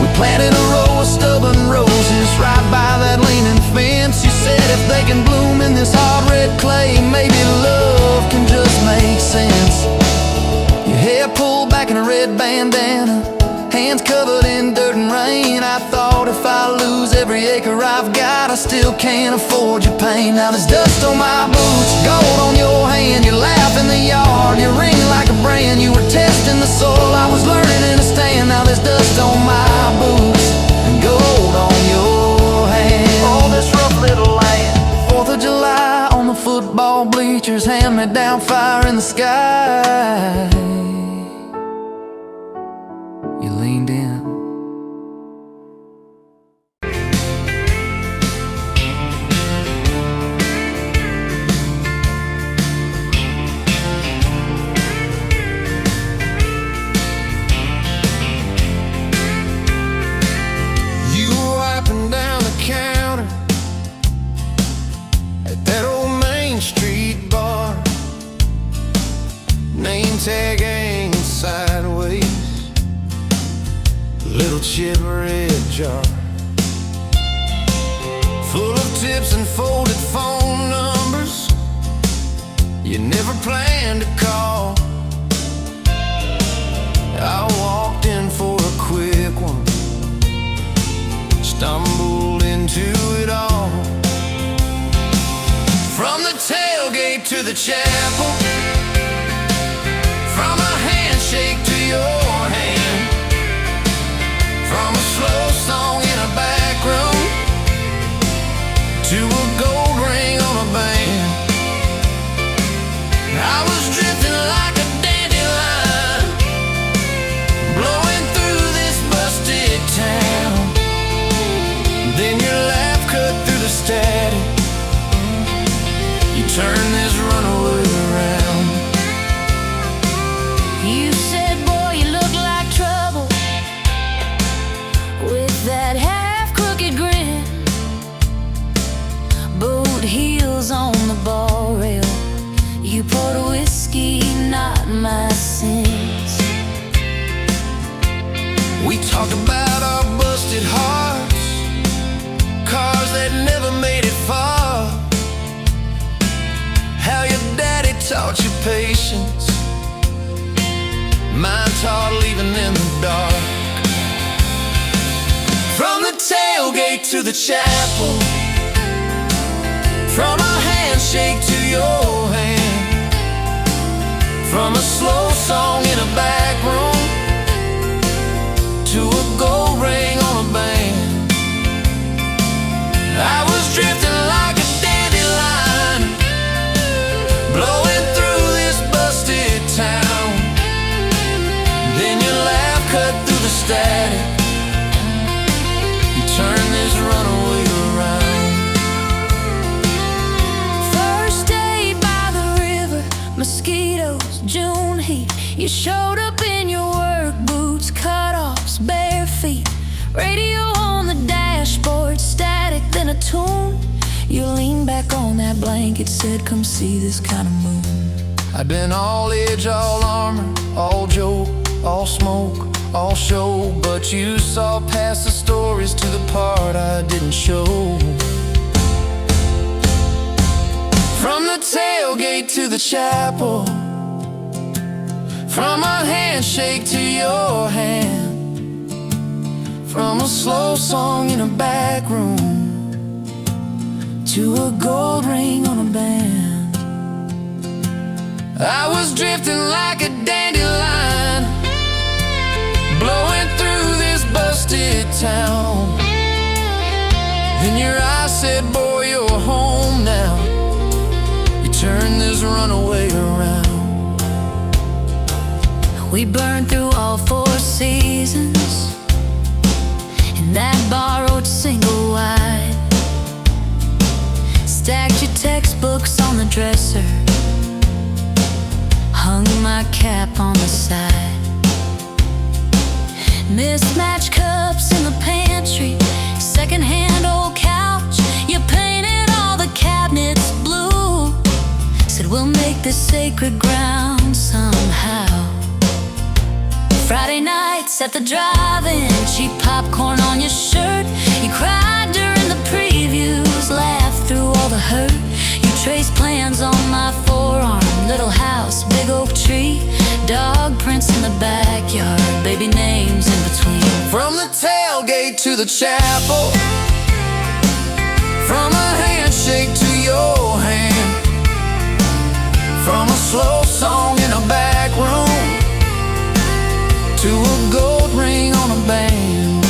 S1: We planted a row of stubborn roses right by that leaning fence. You said if they can bloom in this hard red clay, maybe love can just make sense. Your hair pulled back in a red bandana, hands covered in dirt and rain. I thought if I lose every acre I've got, I still can't afford your pain. Now there's dust on my boots, gold on your hand, you laugh in the yard, you ring like a brand. You were testing the soil, I was learning in a stand. Now there's dust on my boots and gold on your hand. Oh, this rough little land. 4th of July on the football bleachers, hand-me-down fire in the sky. You leaned in. You were wiping down the counter at that old Main Street bar, name tag hanging sideways, little chip red jar full of tips and folded phone numbers you never planned to call. I walked in for a quick one, stumbled into it all. From the tailgate to the chapel, from a handshake to your hand, from a slow song in a back room
S3: whiskey, not my sins.
S1: We talked about our busted hearts, cars that never made it far, how your daddy taught you patience, mine taught leaving in the dark. From the tailgate to the chapel, from a handshake to your hand, from a slow song in a back room to a gold ring on a band. I was drifting like a dandelion, blowing through this busted town. Then your laugh cut through the static, you turned this runaway around.
S3: First day by the river, mosquitoes, June heat. You showed up in your work boots, cut-offs, bare feet. Radio on the dashboard, static, then a tune. You leaned back on that blanket, said, come see this kind of moon.
S1: I'd been all edge, all armor, all joke, all smoke, all show, but you saw past the stories to the part I didn't show. From the tailgate to the chapel, from a handshake to your hand, from a slow song in a back room to a gold ring on a band. I was drifting like a dandelion, blowing through this busted town. Then your eyes said, boy, you're home now. You turned this runaway around.
S3: We burned through all 4 seasons in that borrowed single wide. Stacked your textbooks on the dresser, hung my cap on the side. Mismatched cups in the pantry, secondhand old couch. You painted all the cabinets blue, said we'll make this sacred ground somehow. Friday nights at the drive-in, cheap popcorn on your shirt. You cried during the previews, laughed through all the hurt. You traced plans on my forearm, little house, big oak tree, dog prints in the backyard, baby names in between.
S1: From the tailgate to the chapel, from a handshake to your hand, from a slow song in a back room to a gold ring on a band.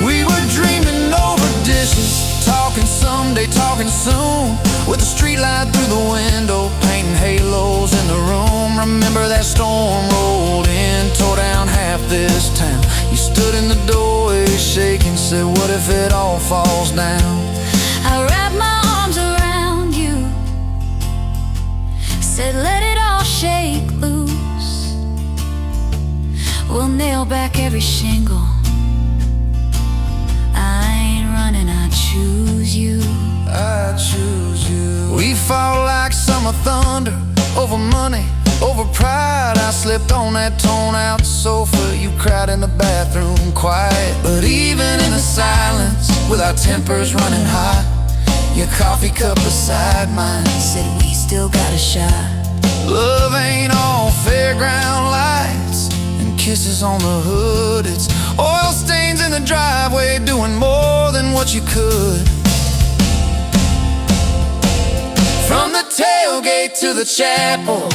S1: We were dreaming over dishes, talking someday, talking soon, with a street light through the window, painting halos in the room. Remember that storm rolled in, tore down half this town. You stood in the doorway shaking, said, what if it all falls down?
S3: I wrapped my arms around you, said let it all shake loose. We'll nail back every shingle. I ain't running, I choose you.
S1: I choose you. We fought like summer thunder, over money, over pride. I slipped on that torn-out sofa, you cried in the bathroom quiet. But even in the silence, with our tempers running hot, your coffee cup beside mine
S3: Said we still got a shot.
S1: love ain't all fairground lights and kisses on the hood. It's oil stains in the driveway, doing more than what you could. From the tailgate to the chapel,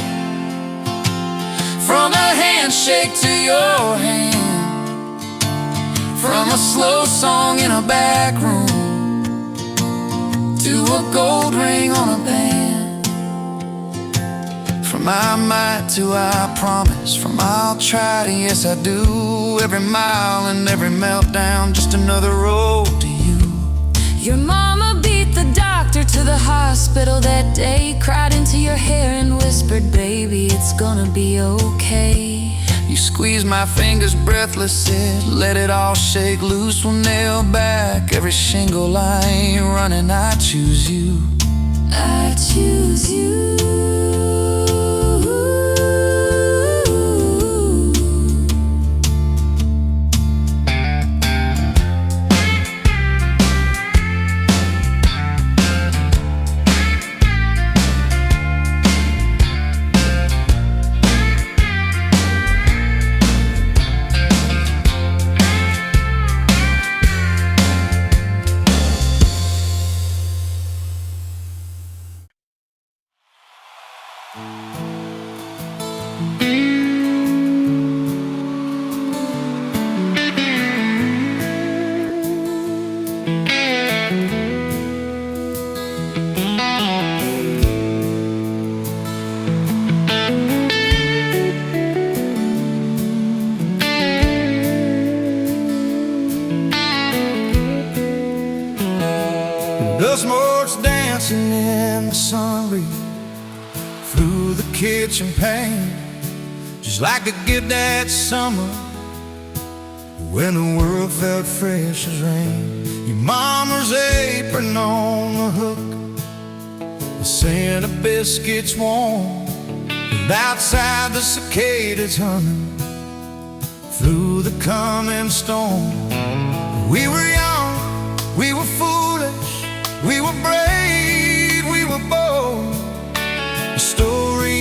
S1: from a handshake to your hand, from a slow song in a back room to a gold ring on a band. From I might to I promise, from I'll try to yes I do, every mile and every meltdown, just another road to you.
S3: Your mama beat the doctor to the hospital that day, cried into your hair and whispered, baby, it's gonna be okay.
S1: You squeezed my fingers breathless, said, let it all shake loose. We'll nail back every shingle. I ain't running, I choose you.
S3: I choose you.
S2: Dust motes dancing in the sun breeze through the kitchen pane, just like a gift that summer when the world felt fresh as rain. Your mama's apron on the hook, the scent of biscuits warm, and outside the cicadas humming through the coming storm. We were young, we were foolish, we were brave, we were bold. A story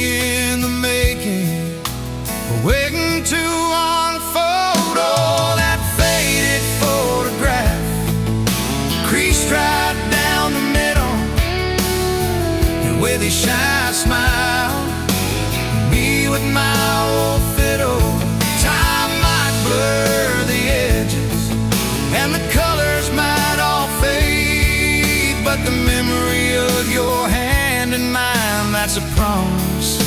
S2: in the making, waiting to unfold. Oh, that faded photograph, creased right down the middle, and with his shy smile, me with my old fiddle. Time might blur the edges, and the colors might all fade, but the memory of your hand in mine, that's a promise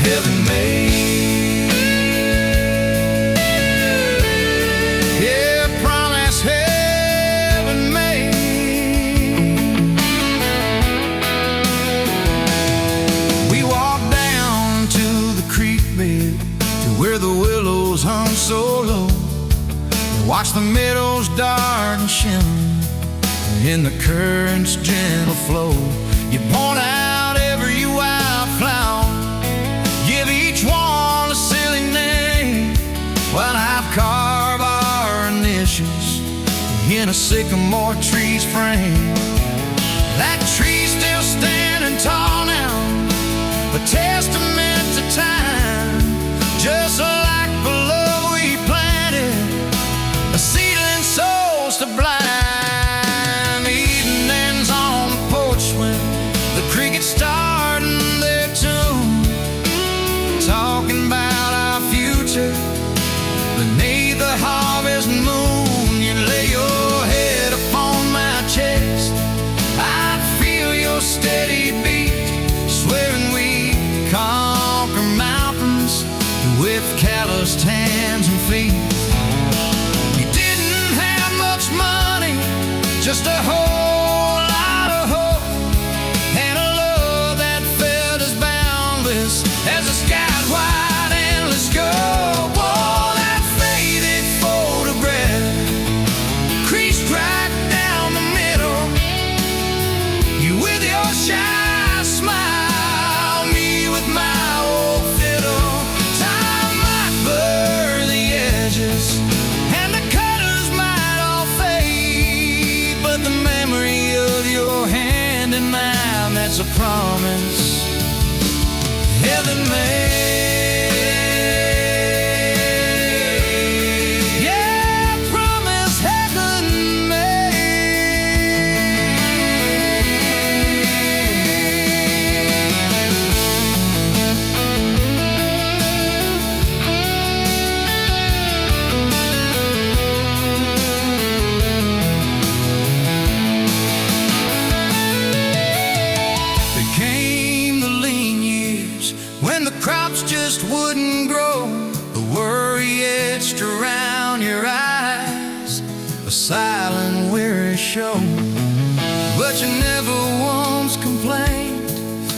S2: heaven made. Yeah, promise heaven made. We walked down to the creek bed, to where the willows hung so low, and watched the meadows dark and shimmer in the current's gentle flow. You point out every wildflower, give each one a silly name, while I carve our initials in a sycamore tree's frame. That tree's still standing tall now, a testament to time, just like the love we planted, a seedling souls to blind. Starting their tune, talking about our future beneath the harvest moon. You lay your head upon my chest, I'd feel your steady beat, swearing we conquer mountains with calloused hands and feet. You didn't have much money, just a whole lot of hope, and a as the sky's wide endless scope. Oh, that faded photograph, creased right down the middle, you with your shy smile, me with my old fiddle. Time might blur the edges, and the colors might all fade, but the memory of your hand in mine, that's a promise heaven made. Yeah, promise heaven when the crops just wouldn't grow, the worry etched around your eyes, a silent weary show. But you never once complained,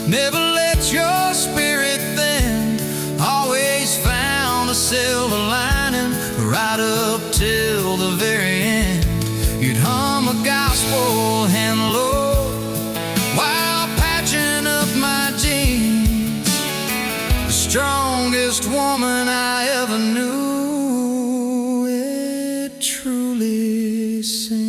S2: never let your spirit thin, always found a silver lining right up till the very end. You'd hum a gospel and low while patching up my jeans, the strongest woman I ever knew, it truly seems.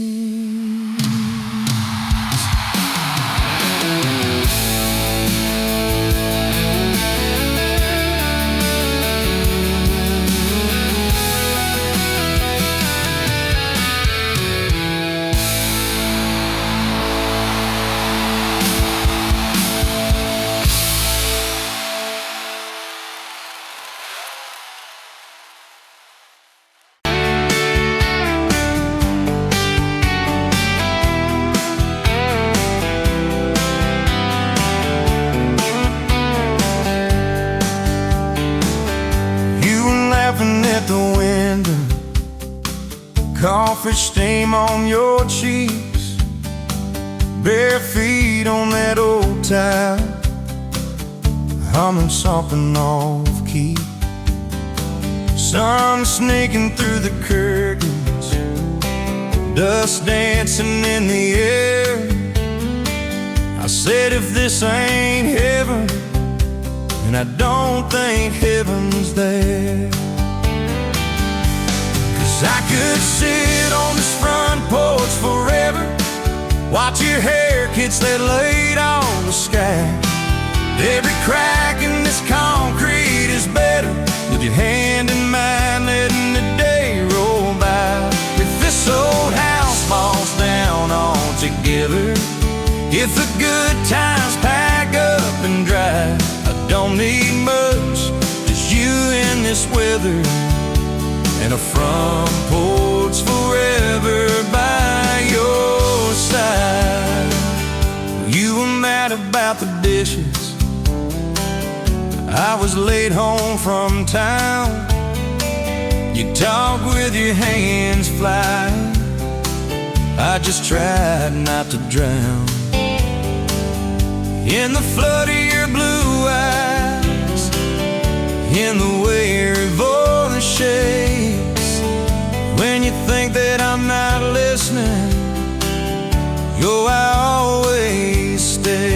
S1: crawfish steam on your cheeks, bare feet on that old tile, humming something off key. Sun sneaking through the curtains, dust dancing in the air. I said, if this ain't heaven, and I don't think heaven's there. 'Cause I could sit on this front porch forever, watch your hair catch that light on the sky. Every crack in this concrete is better with your hand in mine, letting the day roll by. If this old house falls down altogether, if the good times pack up and drive, I don't need much, just you in this weather, and a front porch forever by your side. You were mad about the dishes, I was late home from town. You talk with your hands flying, I just tried not to drown in the flood of your blue eyes, in the way your voice shakes. When you think that I'm not listening, yo, I always stay.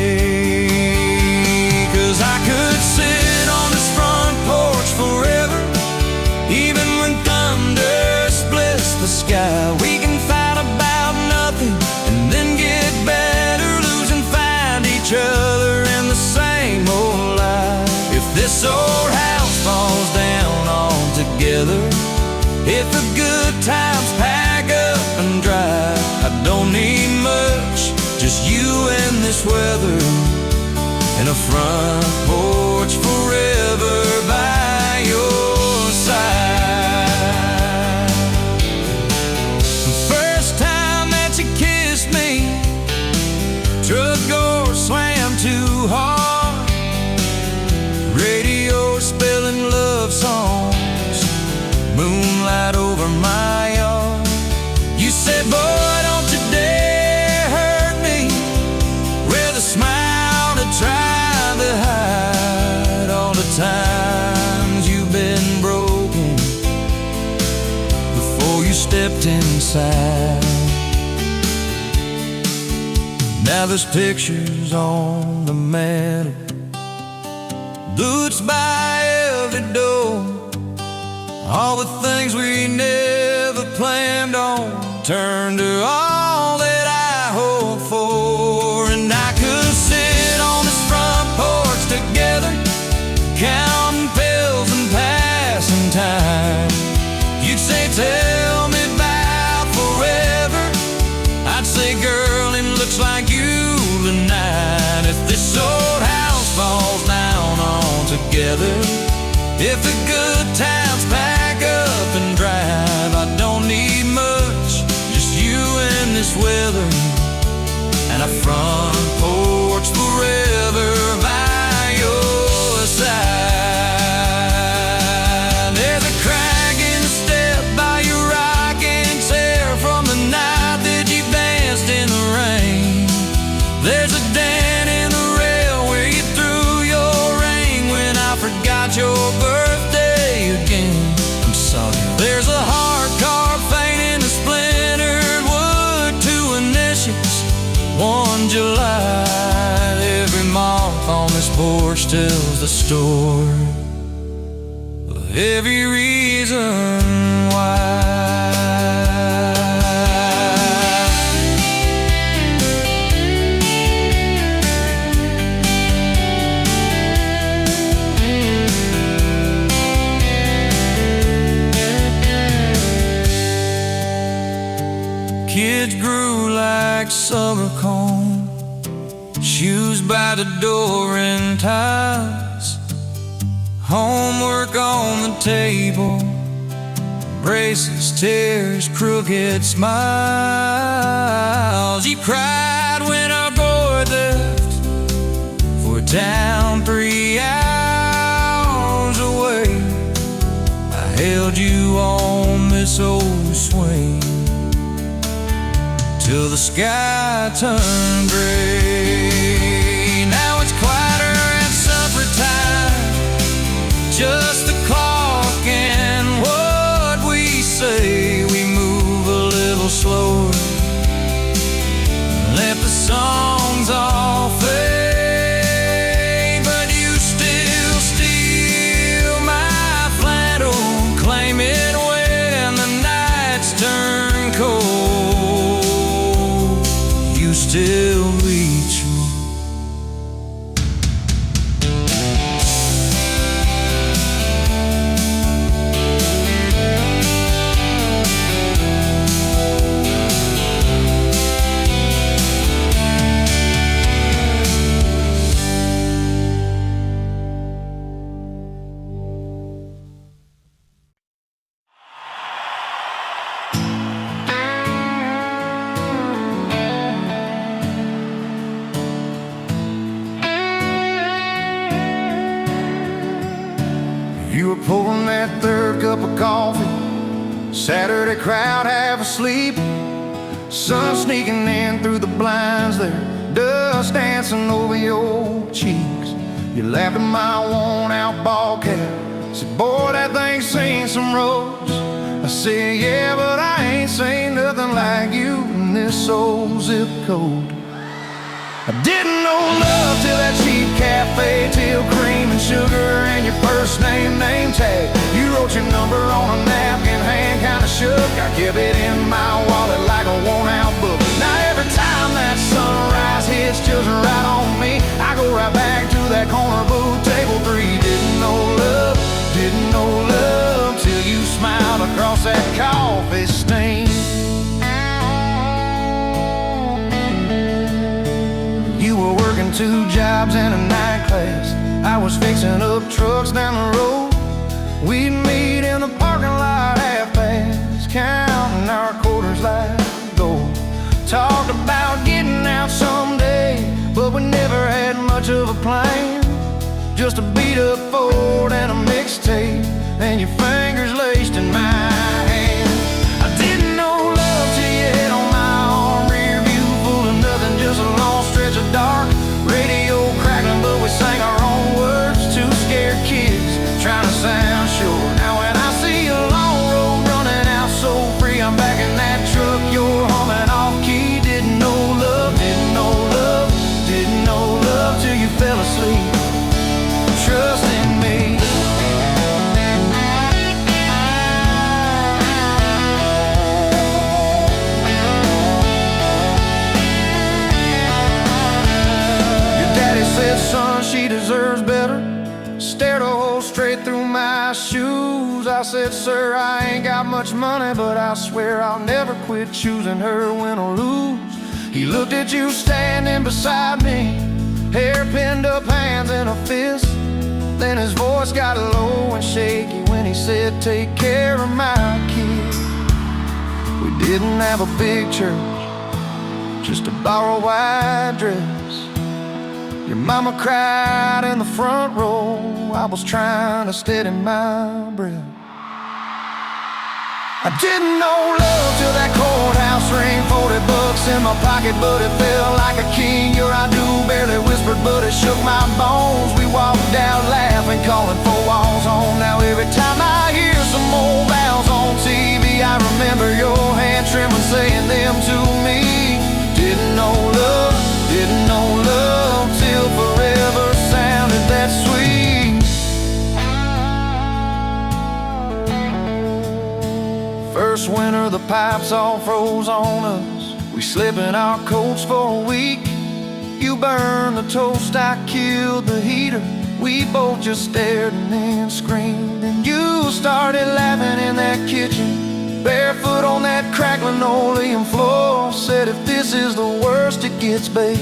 S1: 'Cause I could sit on this front porch forever, even when thunder splits the sky. We can fight about nothing and then get better, lose and find each other in the same old life. If this old house falls down altogether, if the good times pack up and drive, I don't need much, just you and this weather, and a front porch forever by your side. The first time that you kissed me, truck door slammed too hard, radio spelling love songs, moonlight over my yard. You said, boy, don't you dare hurt me, with a smile to try to hide all the times you've been broken before you stepped inside. Now there's pictures on the mantle, boots by every door, all the things we never planned on turned to all that I hoped for. And I could sit on this front porch together, counting pills and passing time. You'd say, tell me about forever, I'd say, girl, it looks like you tonight. If this old house falls down altogether, if the good times pack up and drive, I don't need much, just you and this weather, and a front porch forever by your side. There's a crack in the step by your rocking chair from the night that you danced in the rain. There's a dent in the rail where you threw your ring when I forgot your birthday again. I'm sorry. There's a hard carved fate in the splintered wood, 2 initials, 1 July. Every mark on this porch tells the story of every reason why. Kids grew like summer corn, shoes by the door and ties, homework on the table, braces, tears, crooked smiles. You cried when our boy left for a town 3 hours away. I held you on this old swing till the sky turned gray. Now it's quieter at supper time, just the clock and what we say. We move a little slower, let the songs all fade, but you still steal my flannel, claim it when the nights turn cold. You still reach me.
S2: You were pouring that third cup of coffee, Saturday crowd half asleep, sun sneaking in through the blinds there, dust dancing over your cheeks. You laughed at my worn-out ball cap, said, boy, that thing's seen some roads. I said, yeah, but I ain't seen nothing like you in this old zip code. I didn't know love till that cheap cafe, till cream and sugar and your first name tag. You wrote your number on a napkin, hand kinda shook. I kept it in my wallet like a worn-out book. Now every time that sunrise hits just right on me, I go right back to that corner booth, table 3. Didn't know love till you smiled across that coffee stain. You were working 2 jobs and a night class, I was fixing up trucks down the road. We'd meet in the parking lot half-past, counting our quarters like gold. Talked about getting out someday, but we never had much of a plan. Just a beat-up Ford and a mixtape, and your fingers laced in my hand. I didn't know love till you hit on my arm, rear view full of nothing, just a long stretch of dark. Radio crackling, but we sang our own words, 2 scared kids trying to sound sure. Now when I see a long road running out so free, I'm back in that truck, you're humming off key. Didn't know love till you fell asleep. Trust in me. Your daddy said, son, she deserves better. Stared a hole straight through my shoes. I said, sir, I ain't got much money, but I swear I'll never quit choosing her, win or lose. He looked at you standing beside me, hair pinned up, hands in a fist. Then his voice got low and shaky when he said, take care of my kid. We didn't have a big church, just a borrowed white dress. Your mama cried in the front row, I was trying to steady my breath. I didn't know love till that courthouse ring, 40 bucks in my pocket, but it felt like a king. Your I do barely whispered, but it shook my bones. We walked out laughing, calling 4 walls home. Now every time I hear some old vows on TV, I remember your hand trembling, saying them to me. Didn't know love till forever sounded that sweet. First winter, the pipes all froze on us. We slept in our coats for a week. You burned the toast, I killed the heater. We both just stared and then screamed. And you started laughing in that kitchen, barefoot on that cracked linoleum floor. Said, if this is the worst it gets, babe,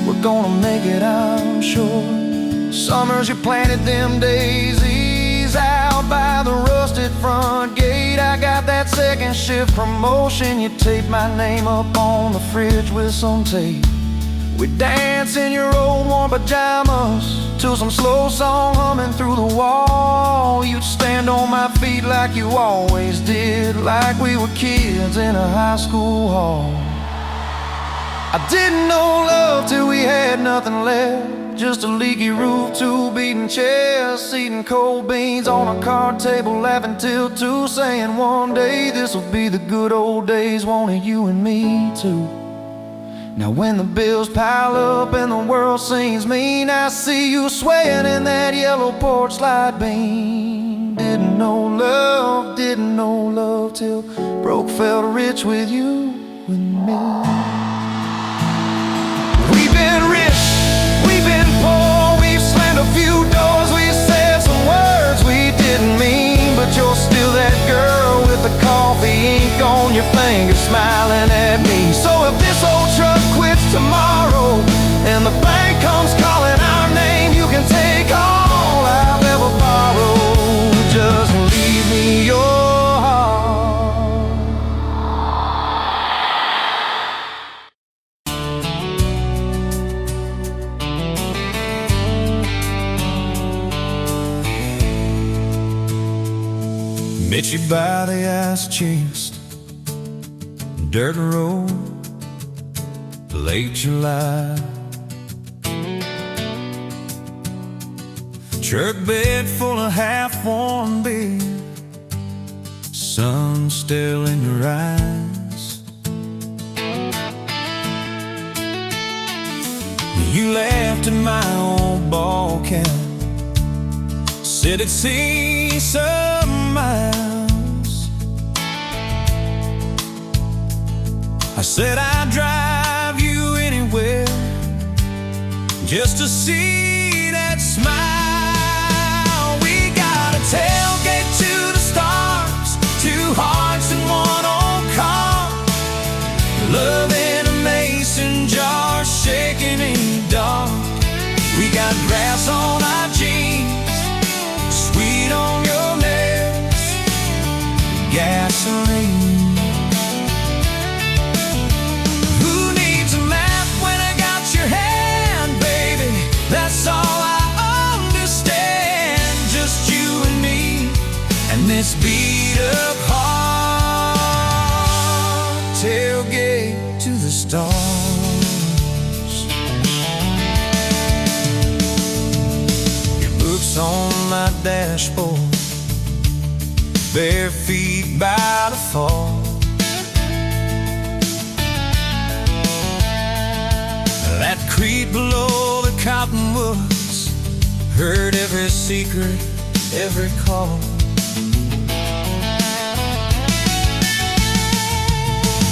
S2: we're gonna make it, I'm sure. Summers you planted them daisies out by the rusted front gate. I got that second shift promotion. You taped my name up on the fridge with some tape. We dance in your old warm pajamas to some slow song humming through the wall. You'd stand on my feet like you always did, like we were kids in a high school hall. I didn't know love till we had nothing left, just a leaky roof, two beating chests, eating cold beans on a card table, laughing till two, saying one day this'll be the good old days, wanted you and me too. Now when the bills pile up and the world seems mean, I see you swaying in that yellow porch light beam. Didn't know love till broke felt rich with you and me. We've been rich, we've been poor, we've slammed a few doors, we've said some words we didn't mean, but you're still that girl with the coffee ink on your finger smiling at me. So if this old truck quits tomorrow and the bank comes calling our name, you can take all I've ever borrowed, just leave me your heart.
S1: Met you by the ice chest, dirt road, late July. Truck bed full of half-warm beer, sun still in your eyes. You laughed at my old ball cap, said it'd see some miles. I said I'd drive you anywhere just to see that smile. We got a tailgate to the stars, two hearts in one old car, love in a mason jar, shaking in the dark. We got grass on our jeans, sweet on your lips, gasoline. Who needs a map when I got your hand, baby? That's all I understand. Just you and me and this beat up heart, tailgate to the stars. On my dashboard, bare feet by the fall. That creek below the cottonwoods, heard every secret, every call.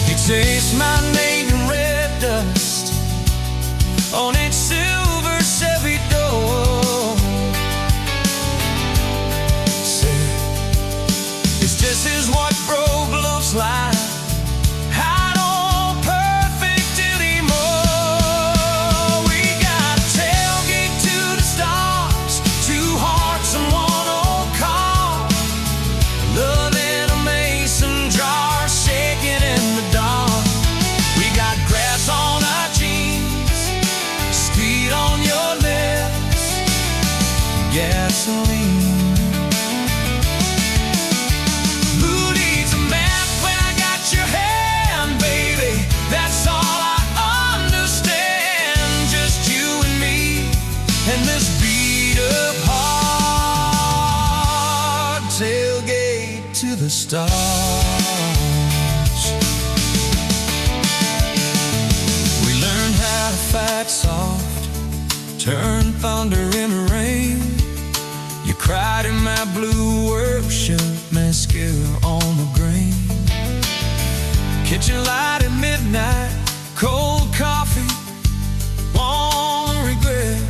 S1: You taste my name in red dust on its silver Chevy door. This is what broke looks like. I don't perfect anymore. We got a tailgate to the stars, two hearts and one old car, love in a mason jar, shaking in the dark. We got grass on our jeans, speed on your lips, gasoline. That's all I understand, just you and me and this beat up heart, tailgate to the stars. We learned how to fight soft, turn thunder into rain. You cried in my blue work shirt, mascara on the grain. Kitchen light at midnight, cold coffee, won't regret.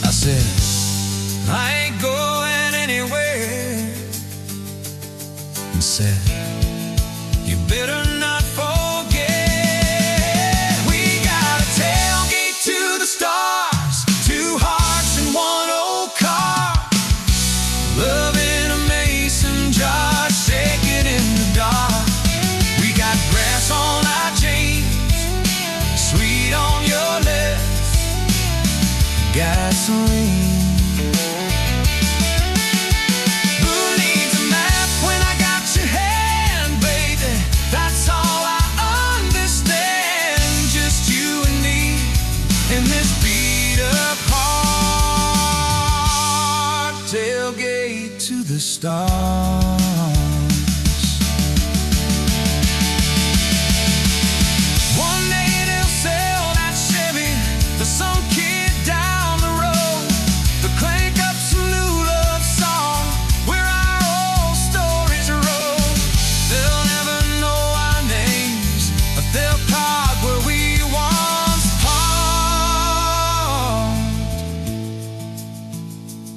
S1: I said, I ain't going anywhere. And said, you better not forget. We got a tailgate to the stars, two hearts in one old car, love in a mason jar, shaking in the dark. gasoline. Who needs a map when I got your hand, baby? That's all I understand. Just you and me in this beat up heart. Tailgate to the stars.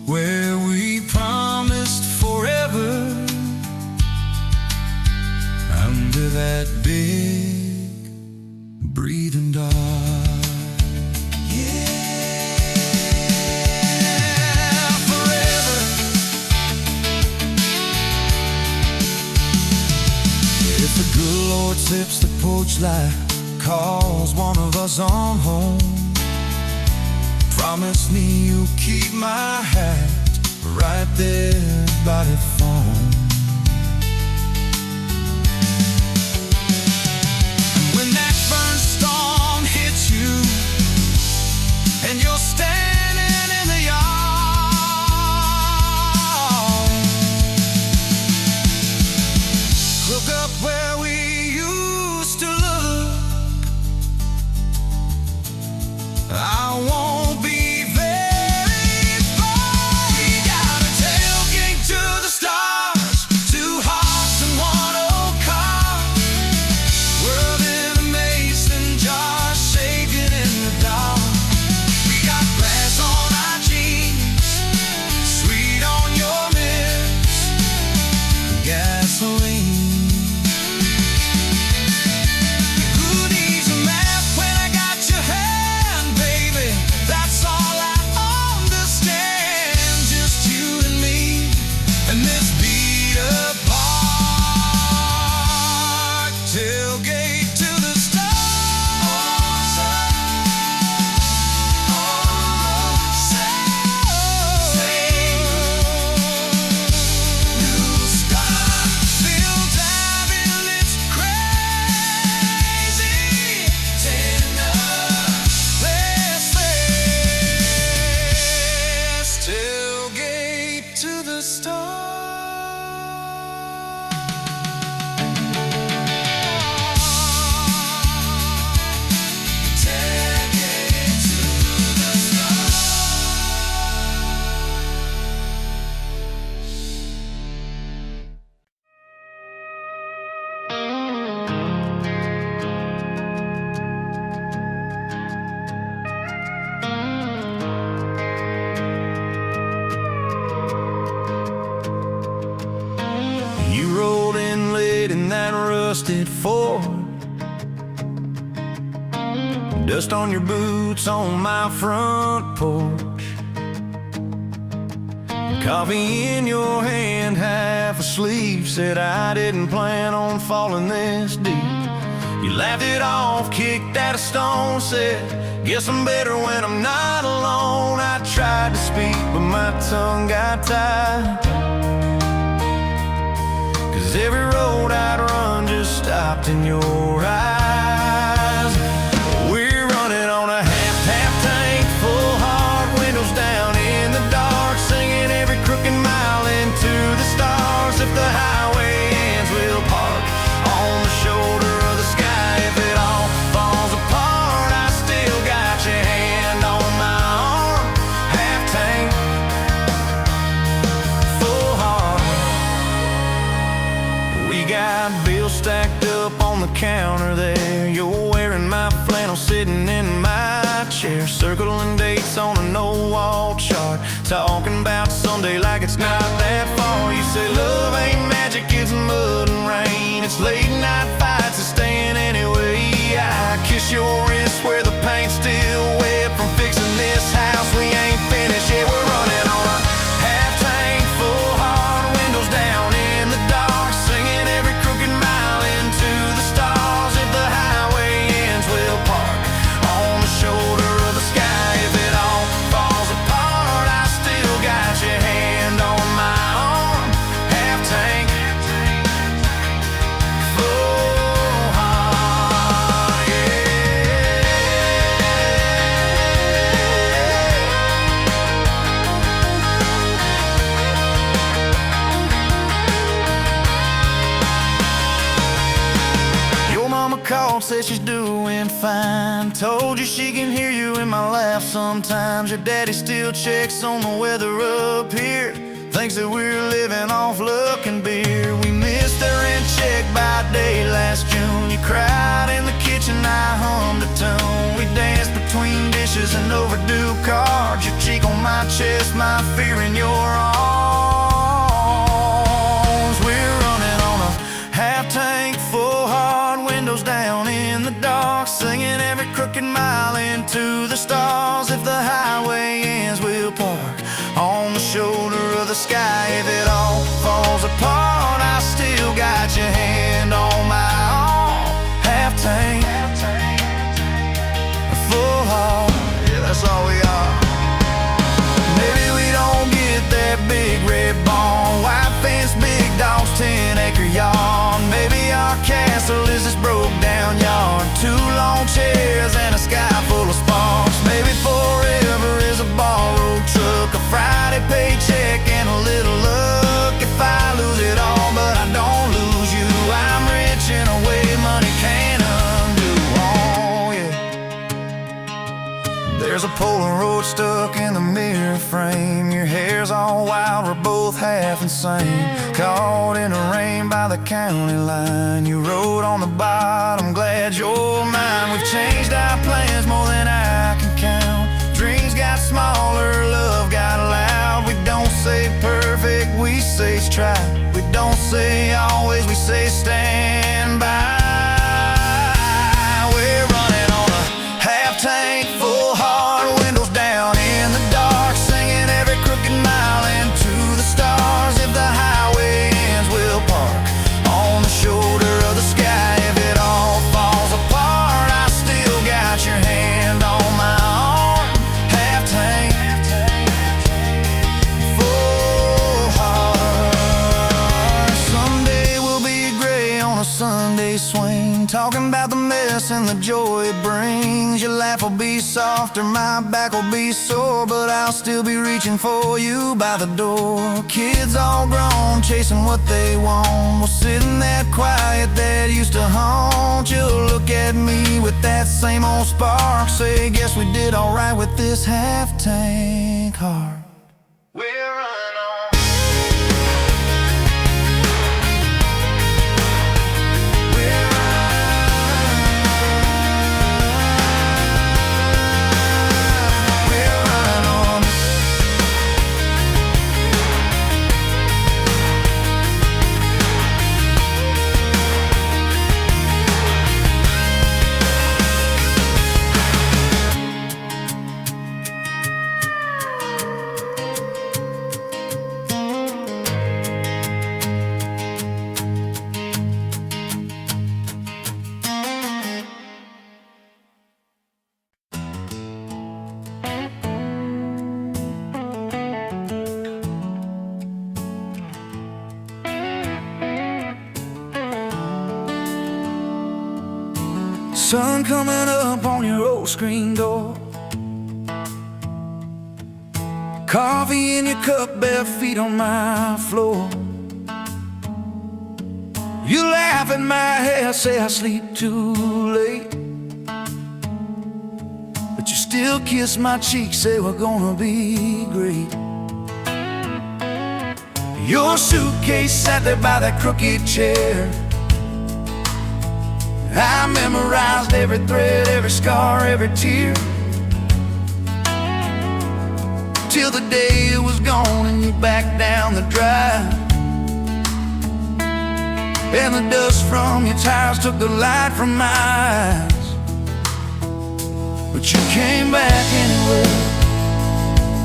S1: Where we promised forever under that big breathing dog. Yeah, forever. If the good Lord sips the porch light, calls one of us on home, promise me you'll keep my hat right there by the phone. When that burn storm hits you and you're standing in the yard, look up where we used to look. I won't be rusted Ford, dust on your boots on my front porch, coffee in your hand, half asleep. Said I didn't plan on falling this deep. You laughed it off, kicked at a stone, said guess I'm better when I'm not alone. I tried to speak but my tongue got tied, 'cause every road I'd run just stopped in your eyes. We're running on a half tank, full hard, windows down in the dark, singing every crooked mile into the stars. If the highway ends, we'll park on the shoulder of the sky. If it all falls apart, I still got your hand on my arm. Half tank, full heart. We got bills stacked up on the counter there. You're wearing my flannel, sitting in my chair, circling dates on a no-wall chart, talking about Sunday like it's not that far. You say love ain't magic, it's mud and rain, it's late night fights and staying anyway. I kiss your wrist where the paint's still wet from fixing this house. We ain't finished yet. We're running on a half tank, full hard, windows down in the dark, singing every crooked mile into the stars. If the highway ends, we'll park on the shoulder of the sky. If it all falls apart,
S2: told you she can hear you in my laugh sometimes. Your daddy still checks on the weather up here, thinks that we're living off luck and beer. We missed our rent check by day last June. You cried in the kitchen, I hummed a tune. We danced between dishes and overdue cards. Your cheek on my chest, my fear in your arms. We're running on a half tank full hard, windows down in the dark, singing every crooked mile into the stars. If the highway ends, we'll park on the shoulder of the sky. If it all falls apart, I still got your hand on my arm. Half tank, full heart, yeah, that's all we are. Maybe we don't get that big red barn, white fence, big dogs, 10-acre yard. Maybe our castle is this broke down yard, 2 long chairs and a sky full of sparks. Maybe forever is a borrowed truck, a Friday paycheck and a little luck. If I lose it all but I don't lose you, I'm rich in a way money can't undo. Oh yeah. There's a Polaroid stuck in the mirror frame. Your hair's all wild, we're both half insane. Caught in the rain by the county line. You wrote on the bottom, glad you're mine. We've changed our plans more than I can count. Dreams got smaller, love got loud. We don't say perfect, we say try. We don't say always, we say stand by. We're running on a half tank full hard, windows down in the dark, singing every crooked mile into the stars. If the highway ends, we'll park on the shoulder of the sky. If it all falls apart, I still got your hand on my arm. Half tank, full heart. Someday we'll be gray on a Sunday swing, talking about the mess and the joy it brings. Your laugh will be softer, my back will be sore, but I'll still be reaching for you by the door. Kids all grown, chasing what they want. We'll sit in that quiet that used to haunt. You'll look at me with that same old spark, say, guess we did alright with this half tank heart. We're running on. We're running on. Sun coming up on your old screen door, coffee in your cup, bare feet on my floor. You laugh at my hair, say I sleep too late, but you still kiss my cheek, say we're gonna be great. Your suitcase sat there by that crooked chair. I memorized every thread, every scar, every tear, till the day it was gone and you backed down the drive, and the dust from your tires took the light from my eyes. But you came back anyway,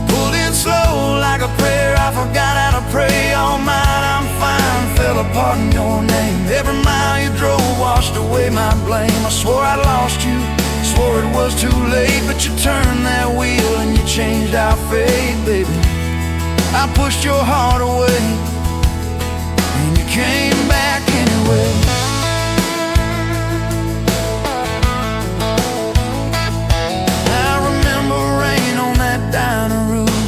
S2: pulled in slow like a prayer. I forgot how to pray all night. I'm fine, fell apart in your name. Every mile you drove washed away my blame. I swore I lost you, swore it was too late, but you turned that wheel and you changed our fate, baby. I pushed your heart away and you came back anyway. I remember rain on that dining room.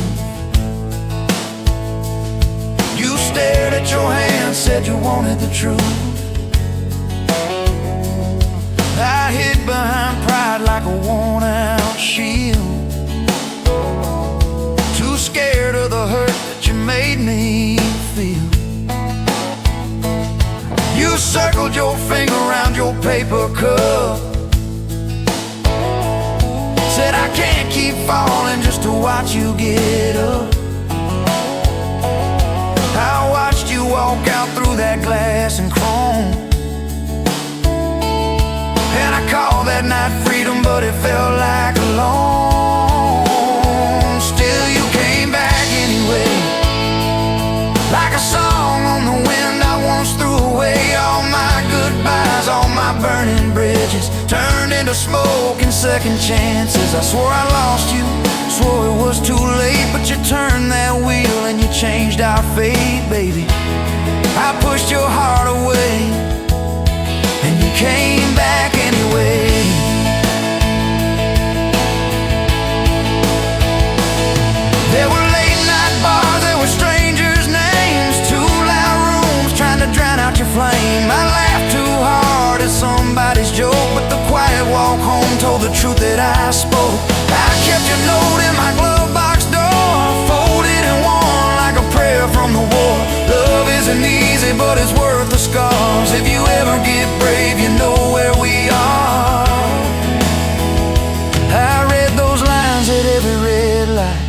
S2: You stared at your hand, said you wanted the truth. I hid behind pride like a woman. keep falling just to watch you get up. I watched you walk out through that glass and chrome, and I called that night freedom, but it felt like alone. Still you came back anyway, like a song on the wind. I once threw away all my goodbyes, all my burning bridges turned into smoke and second chances. I swore I lost you, swore it was too late, but you turned that wheel and you changed our fate, baby. I pushed your heart away and you came back anyway. There were late night bars, there were strangers' names, too loud rooms trying to drown out your flame. I laughed too hard at somebody's joke, but the quiet walk home told the truth that I spoke. I kept your note in my glove box door, folded and worn like a prayer from the war. Love isn't easy, but it's worth the scars. If you ever get brave, you know where we are. I read those lines at every red light,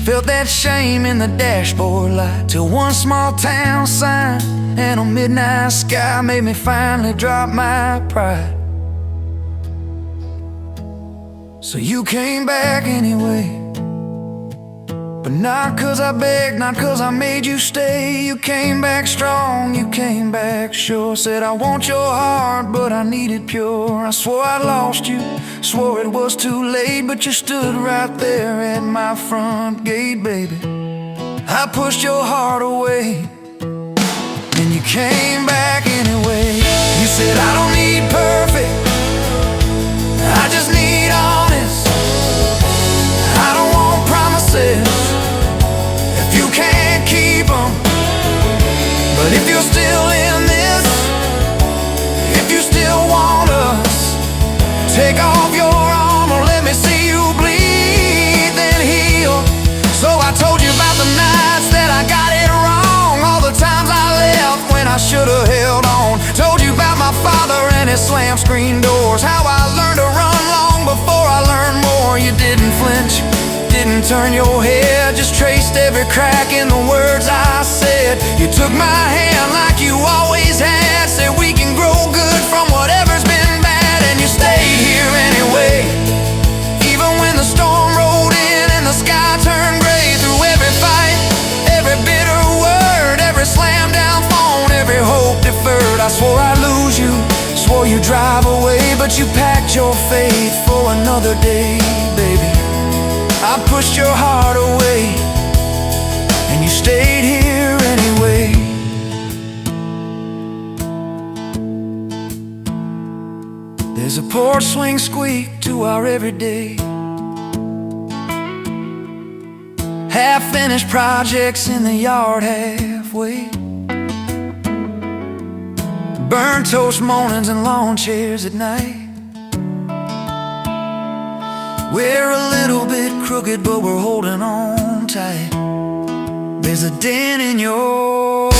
S2: felt that shame in the dashboard light, till one small town sign and a midnight sky made me finally drop my pride. So you came back anyway, but not 'cause I begged, not 'cause I made you stay. You came back strong, you came back sure. Said I want your heart, but I need it pure. I swore I lost you, swore it was too late, but you stood right there at my front gate, baby. I pushed your heart away and you came back anyway. You said I don't need perfect, I just need honest. I don't want promises if you can't keep them. But if you're still in this, if you still want us, take off your armor, let me see you bleed, then heal. So I told you about the nights that I got it wrong, all the times I left when I should've held on. Told you about my father and his slam screen doors, how I learned to run long before I learned more. You didn't flinch, didn't turn your head, just traced every crack in the words I said. You took my hand like you always had, said we can grow good from whatever's been bad, and you stayed here anyway. Even when the storm rolled in and the sky turned gray, through every fight, every bitter word, every slam down phone, every hope deferred. I swore I'd lose you, swore you'd drive away, but you packed your faith for another day, baby. I pushed your heart away and you stayed here anyway. There's a porch swing squeak to our everyday, half-finished projects in the yard halfway, burnt toast mornings and lawn chairs at night. We're a little bit crooked, but we're holding on tight. There's a dent in your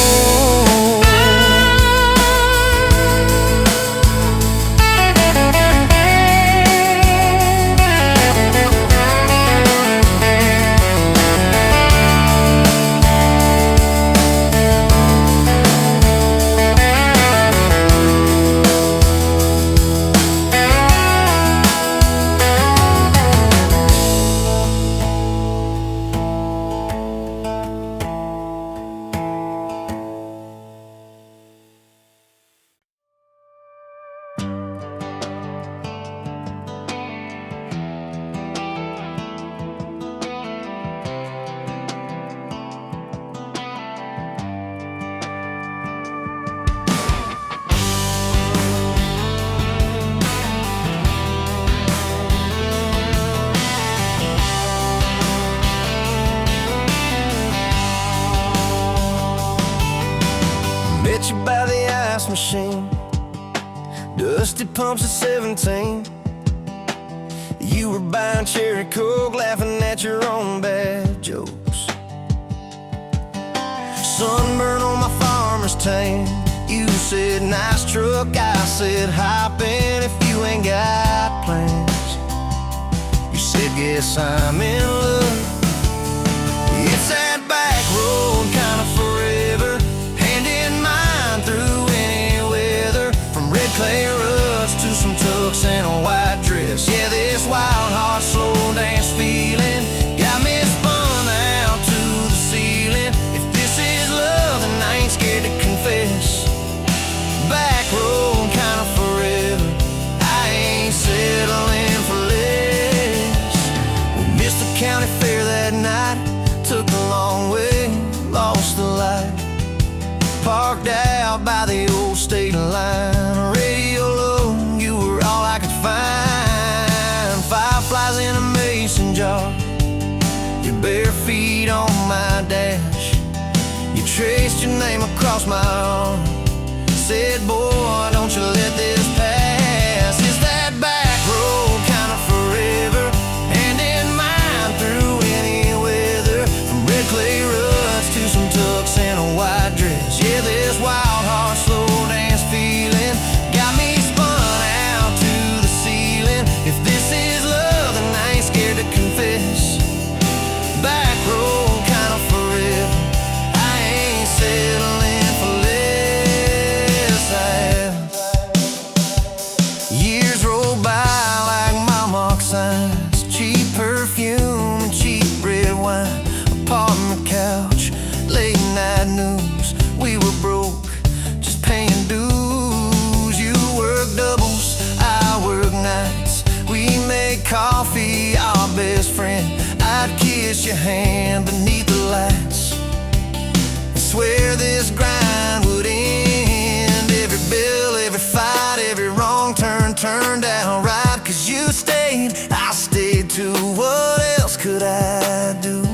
S1: Met you by the ice machine, dusty pumps at 17. You were buying cherry coke, laughing at your own bad jokes. Sunburn on my farmer's tan. You said nice truck, I said hop in if you ain't got plans. You said, guess I'm in love. It's that back road kind of forever, hand in mine through any weather. From red clay ruts to some tucks and a white dress. Yeah, this wild heart slow dance feeling got me spun out to the ceiling. If this is love, then I ain't scared to confess. Back road kind of forever, I ain't settling for less. We missed the county fair that night, took the long way, lost the light. Parked out by the old state line, radio low, you were all I could find. Fireflies in a mason jar, your bare feet on my dash. You traced your name across my arm, said, boy, don't you let this pass. It's that back road kind of forever, hand in mine through any weather. From red clay ruts to some tucks and a white dress. Yeah, this wild heart slow dance feeling got me spun out to the ceiling. If this is love, then I ain't scared to confess. Back road kind of forever, I ain't settling for less. Years roll by like mile mark signs, cheap perfume and cheap red wine. Apartment couch, late night news, we were broke, just paying dues. You work doubles, I work nights, we made coffee our best friend. I'd kiss your hand beneath the lights and swear this grind would end. Every bill, every fight, every wrong turn turned out right. Cause you stayed, I stayed too. What else could I do?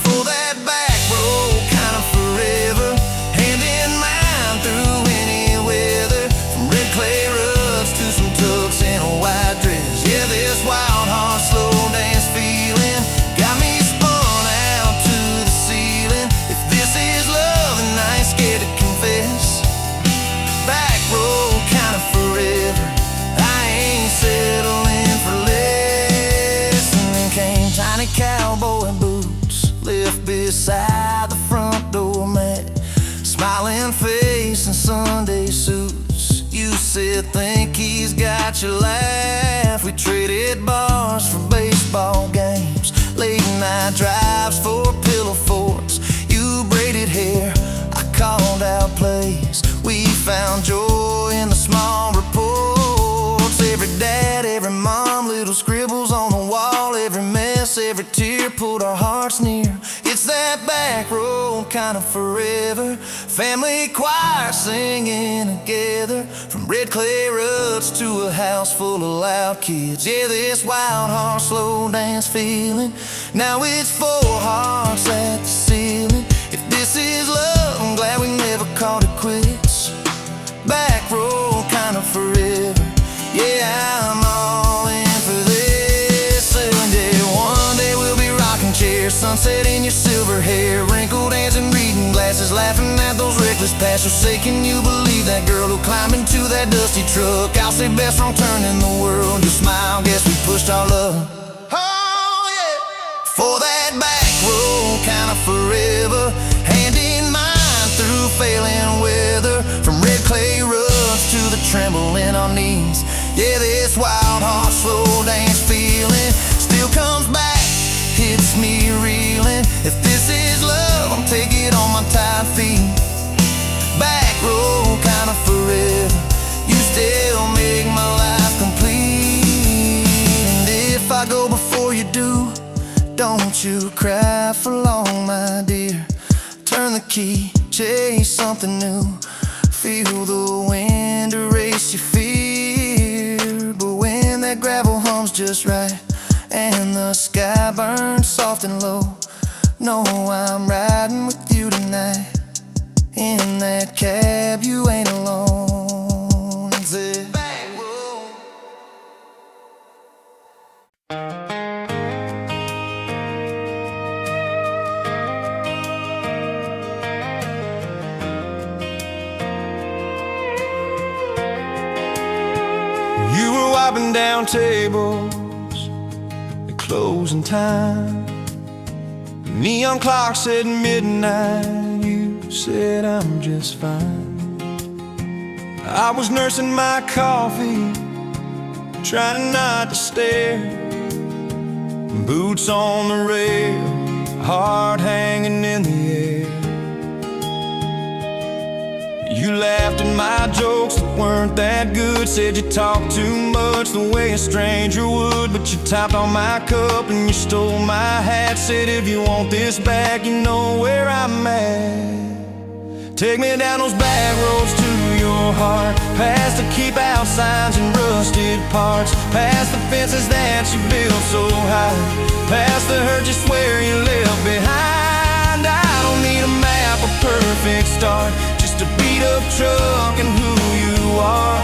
S1: For that back road kind of forever, hand in mine through any weather. From red clay ruts to some tucks and a white dress. Yeah, this wild heart slow dance feeling got me spun out to the ceiling. If this is love, then I ain't scared to confess. Back road kind of forever, I ain't settling for less. And then came tiny cowboy boots, left beside the front door mat. Smiling face and Sunday suits, you said, think he's got your laugh. We traded bars for baseball games, late night drives for pillow forts. You braided hair, I called out plays. We found joy in the small reports. Every dad, every mom, little scribbles on the wall. Every mess, every tear pulled our hearts near. It's that back road kind of forever, family choir singing together. From red clay ruts to a house full of loud kids. Yeah, this wild heart slow dance feeling, now it's four hearts at the ceiling. If this is love, I'm glad we never called it quits. Back road kind of forever, yeah, I'm all in for this. And yeah, one day we'll be rocking chairs, sunset in your silver hair, wrinkled hands and reading glasses, laughing at those reckless past. So say, can you believe that girl who climbed into that dusty truck? I'll say best wrong turn in the world. You smile, guess we pushed our love. Oh yeah, for that back road kind of forever, hand in mine through failing weather. From red clay ruts to the tremble in our knees. Yeah, this wild heart slow dance feeling still comes back, hits me reeling. If this is love, I'll take it on my tired feet. Back road kind of forever, you still make my life complete. And if I go before you do, don't you cry for long, my dear. Turn the key, chase something new, feel the wind erase your fear. But when that gravel hums just right and the sky burns soft and low, know I'm riding with you tonight. In that cab, you ain't alone. It's it. Back road. wiping down tables at closing time. Neon clock said midnight, you said I'm just fine. I was nursing my coffee, trying not to stare. Boots on the rail, heart hanging in the air. You laughed at my jokes that weren't that good. Said you talked too much the way a stranger would. But you tapped on my cup and you stole my hat. Said if you want this back, you know where I'm at. Take me down those back roads to your heart, past the keep out signs and rusted parts, past the fences that you built so high, past the hurt you swear you left behind. I don't need a map, a perfect start, just a beat up truck and who you are.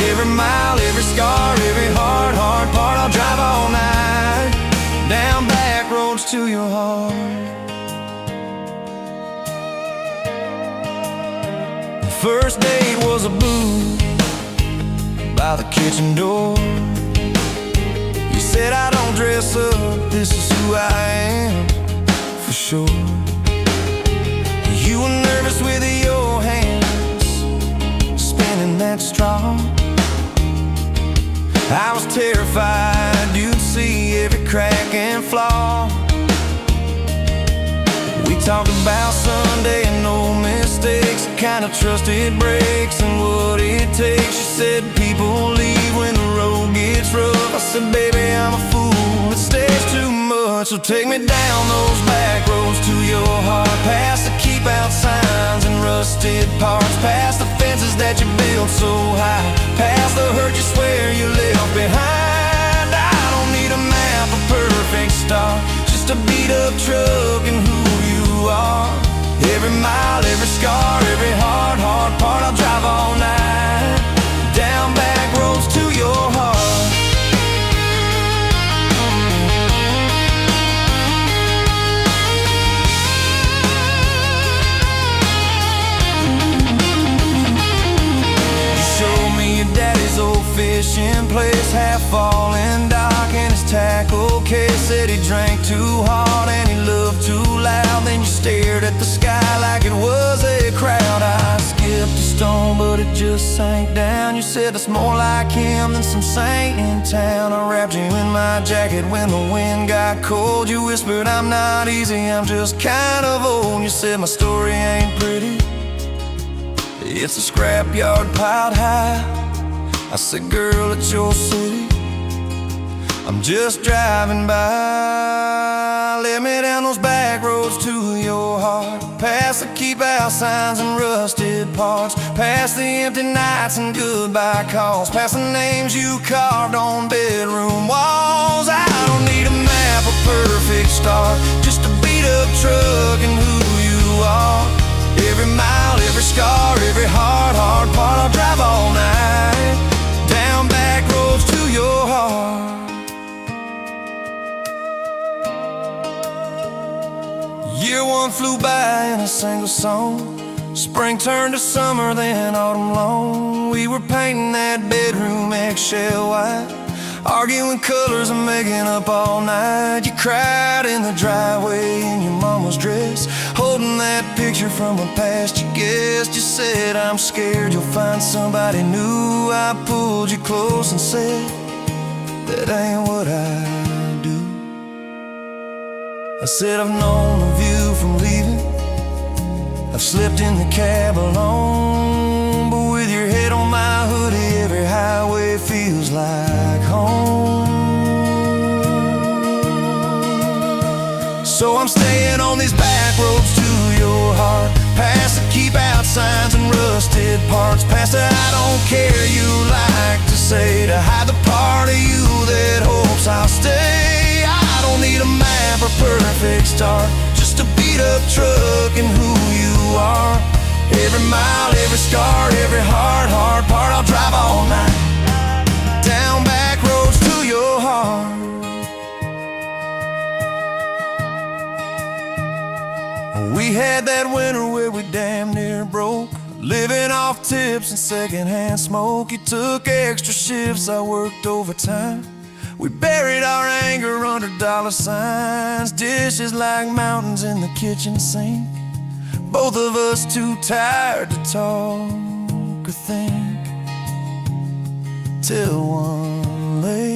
S1: Every mile, every scar, every hard part, I'll drive all night down back roads to your heart. First date was a booth by the kitchen door. You said I don't dress up, this is who I am, for sure. You were nervous with your hands spinning that straw. I was terrified you'd see every crack and flaw. We talked about Sunday and no mistakes, the kind of trust it breaks and what it takes. She said people leave when the road gets rough. I said baby I'm a fool, it stays too much. So take me down those back roads to your heart, past the keep out signs and rusted parts, past the fences that you built so high, past the hurt you swear you left behind. I don't need a map, a perfect start, just a beat up truck and who you are. Every mile, every scar, every hard part, I'll drive all night down back roads to your heart. You showed me your daddy's old fishing place, half fallen dock and his tackle case. Said he drank too hard and he loved too loud. Then you stared at the sky like it was a crowd. I skipped a stone but it just sank down. You said that's more like him than some saint in town. I wrapped you in my jacket when the wind got cold. You whispered I'm not easy, I'm just kind of old. You said my story ain't pretty, it's a scrapyard piled high. I said girl, it's your city, I'm just driving by. Let me down those back roads to your heart, past the keep out signs and rusted parts, past the empty nights and goodbye calls, past the names you carved on bedroom walls. I don't need a map, a perfect start, just a beat up truck and who you are. Every mile, every scar, every hard part, I'll drive all night down back roads to your heart. Year one flew by in a single song. Spring turned to summer, then autumn long. We were painting that bedroom eggshell white, arguing colors and making up all night. You cried in the driveway in your mama's dress, holding that picture from a past you guessed. You said I'm scared you'll find somebody new. I pulled you close and said that ain't what I do. I said I've known the view from leaving, I've slept in the cab alone, but with your head on my hoodie, every highway feels like home. So I'm staying on these back roads to your heart, past the keep out signs and rusted parts, past the I don't care you like to say, to hide the part of you that hopes I'll stay. I don't need a map or perfect start, just a beat up truck and who you are. Every mile, every scar, every hard part, I'll drive all night down back roads to your heart. We had that winter where we damn near broke, living off tips and secondhand smoke. You
S2: took extra shifts, I worked overtime. We buried our anger under dollar signs. Dishes like mountains in the kitchen sink. Both of us too tired to talk or think. Till one late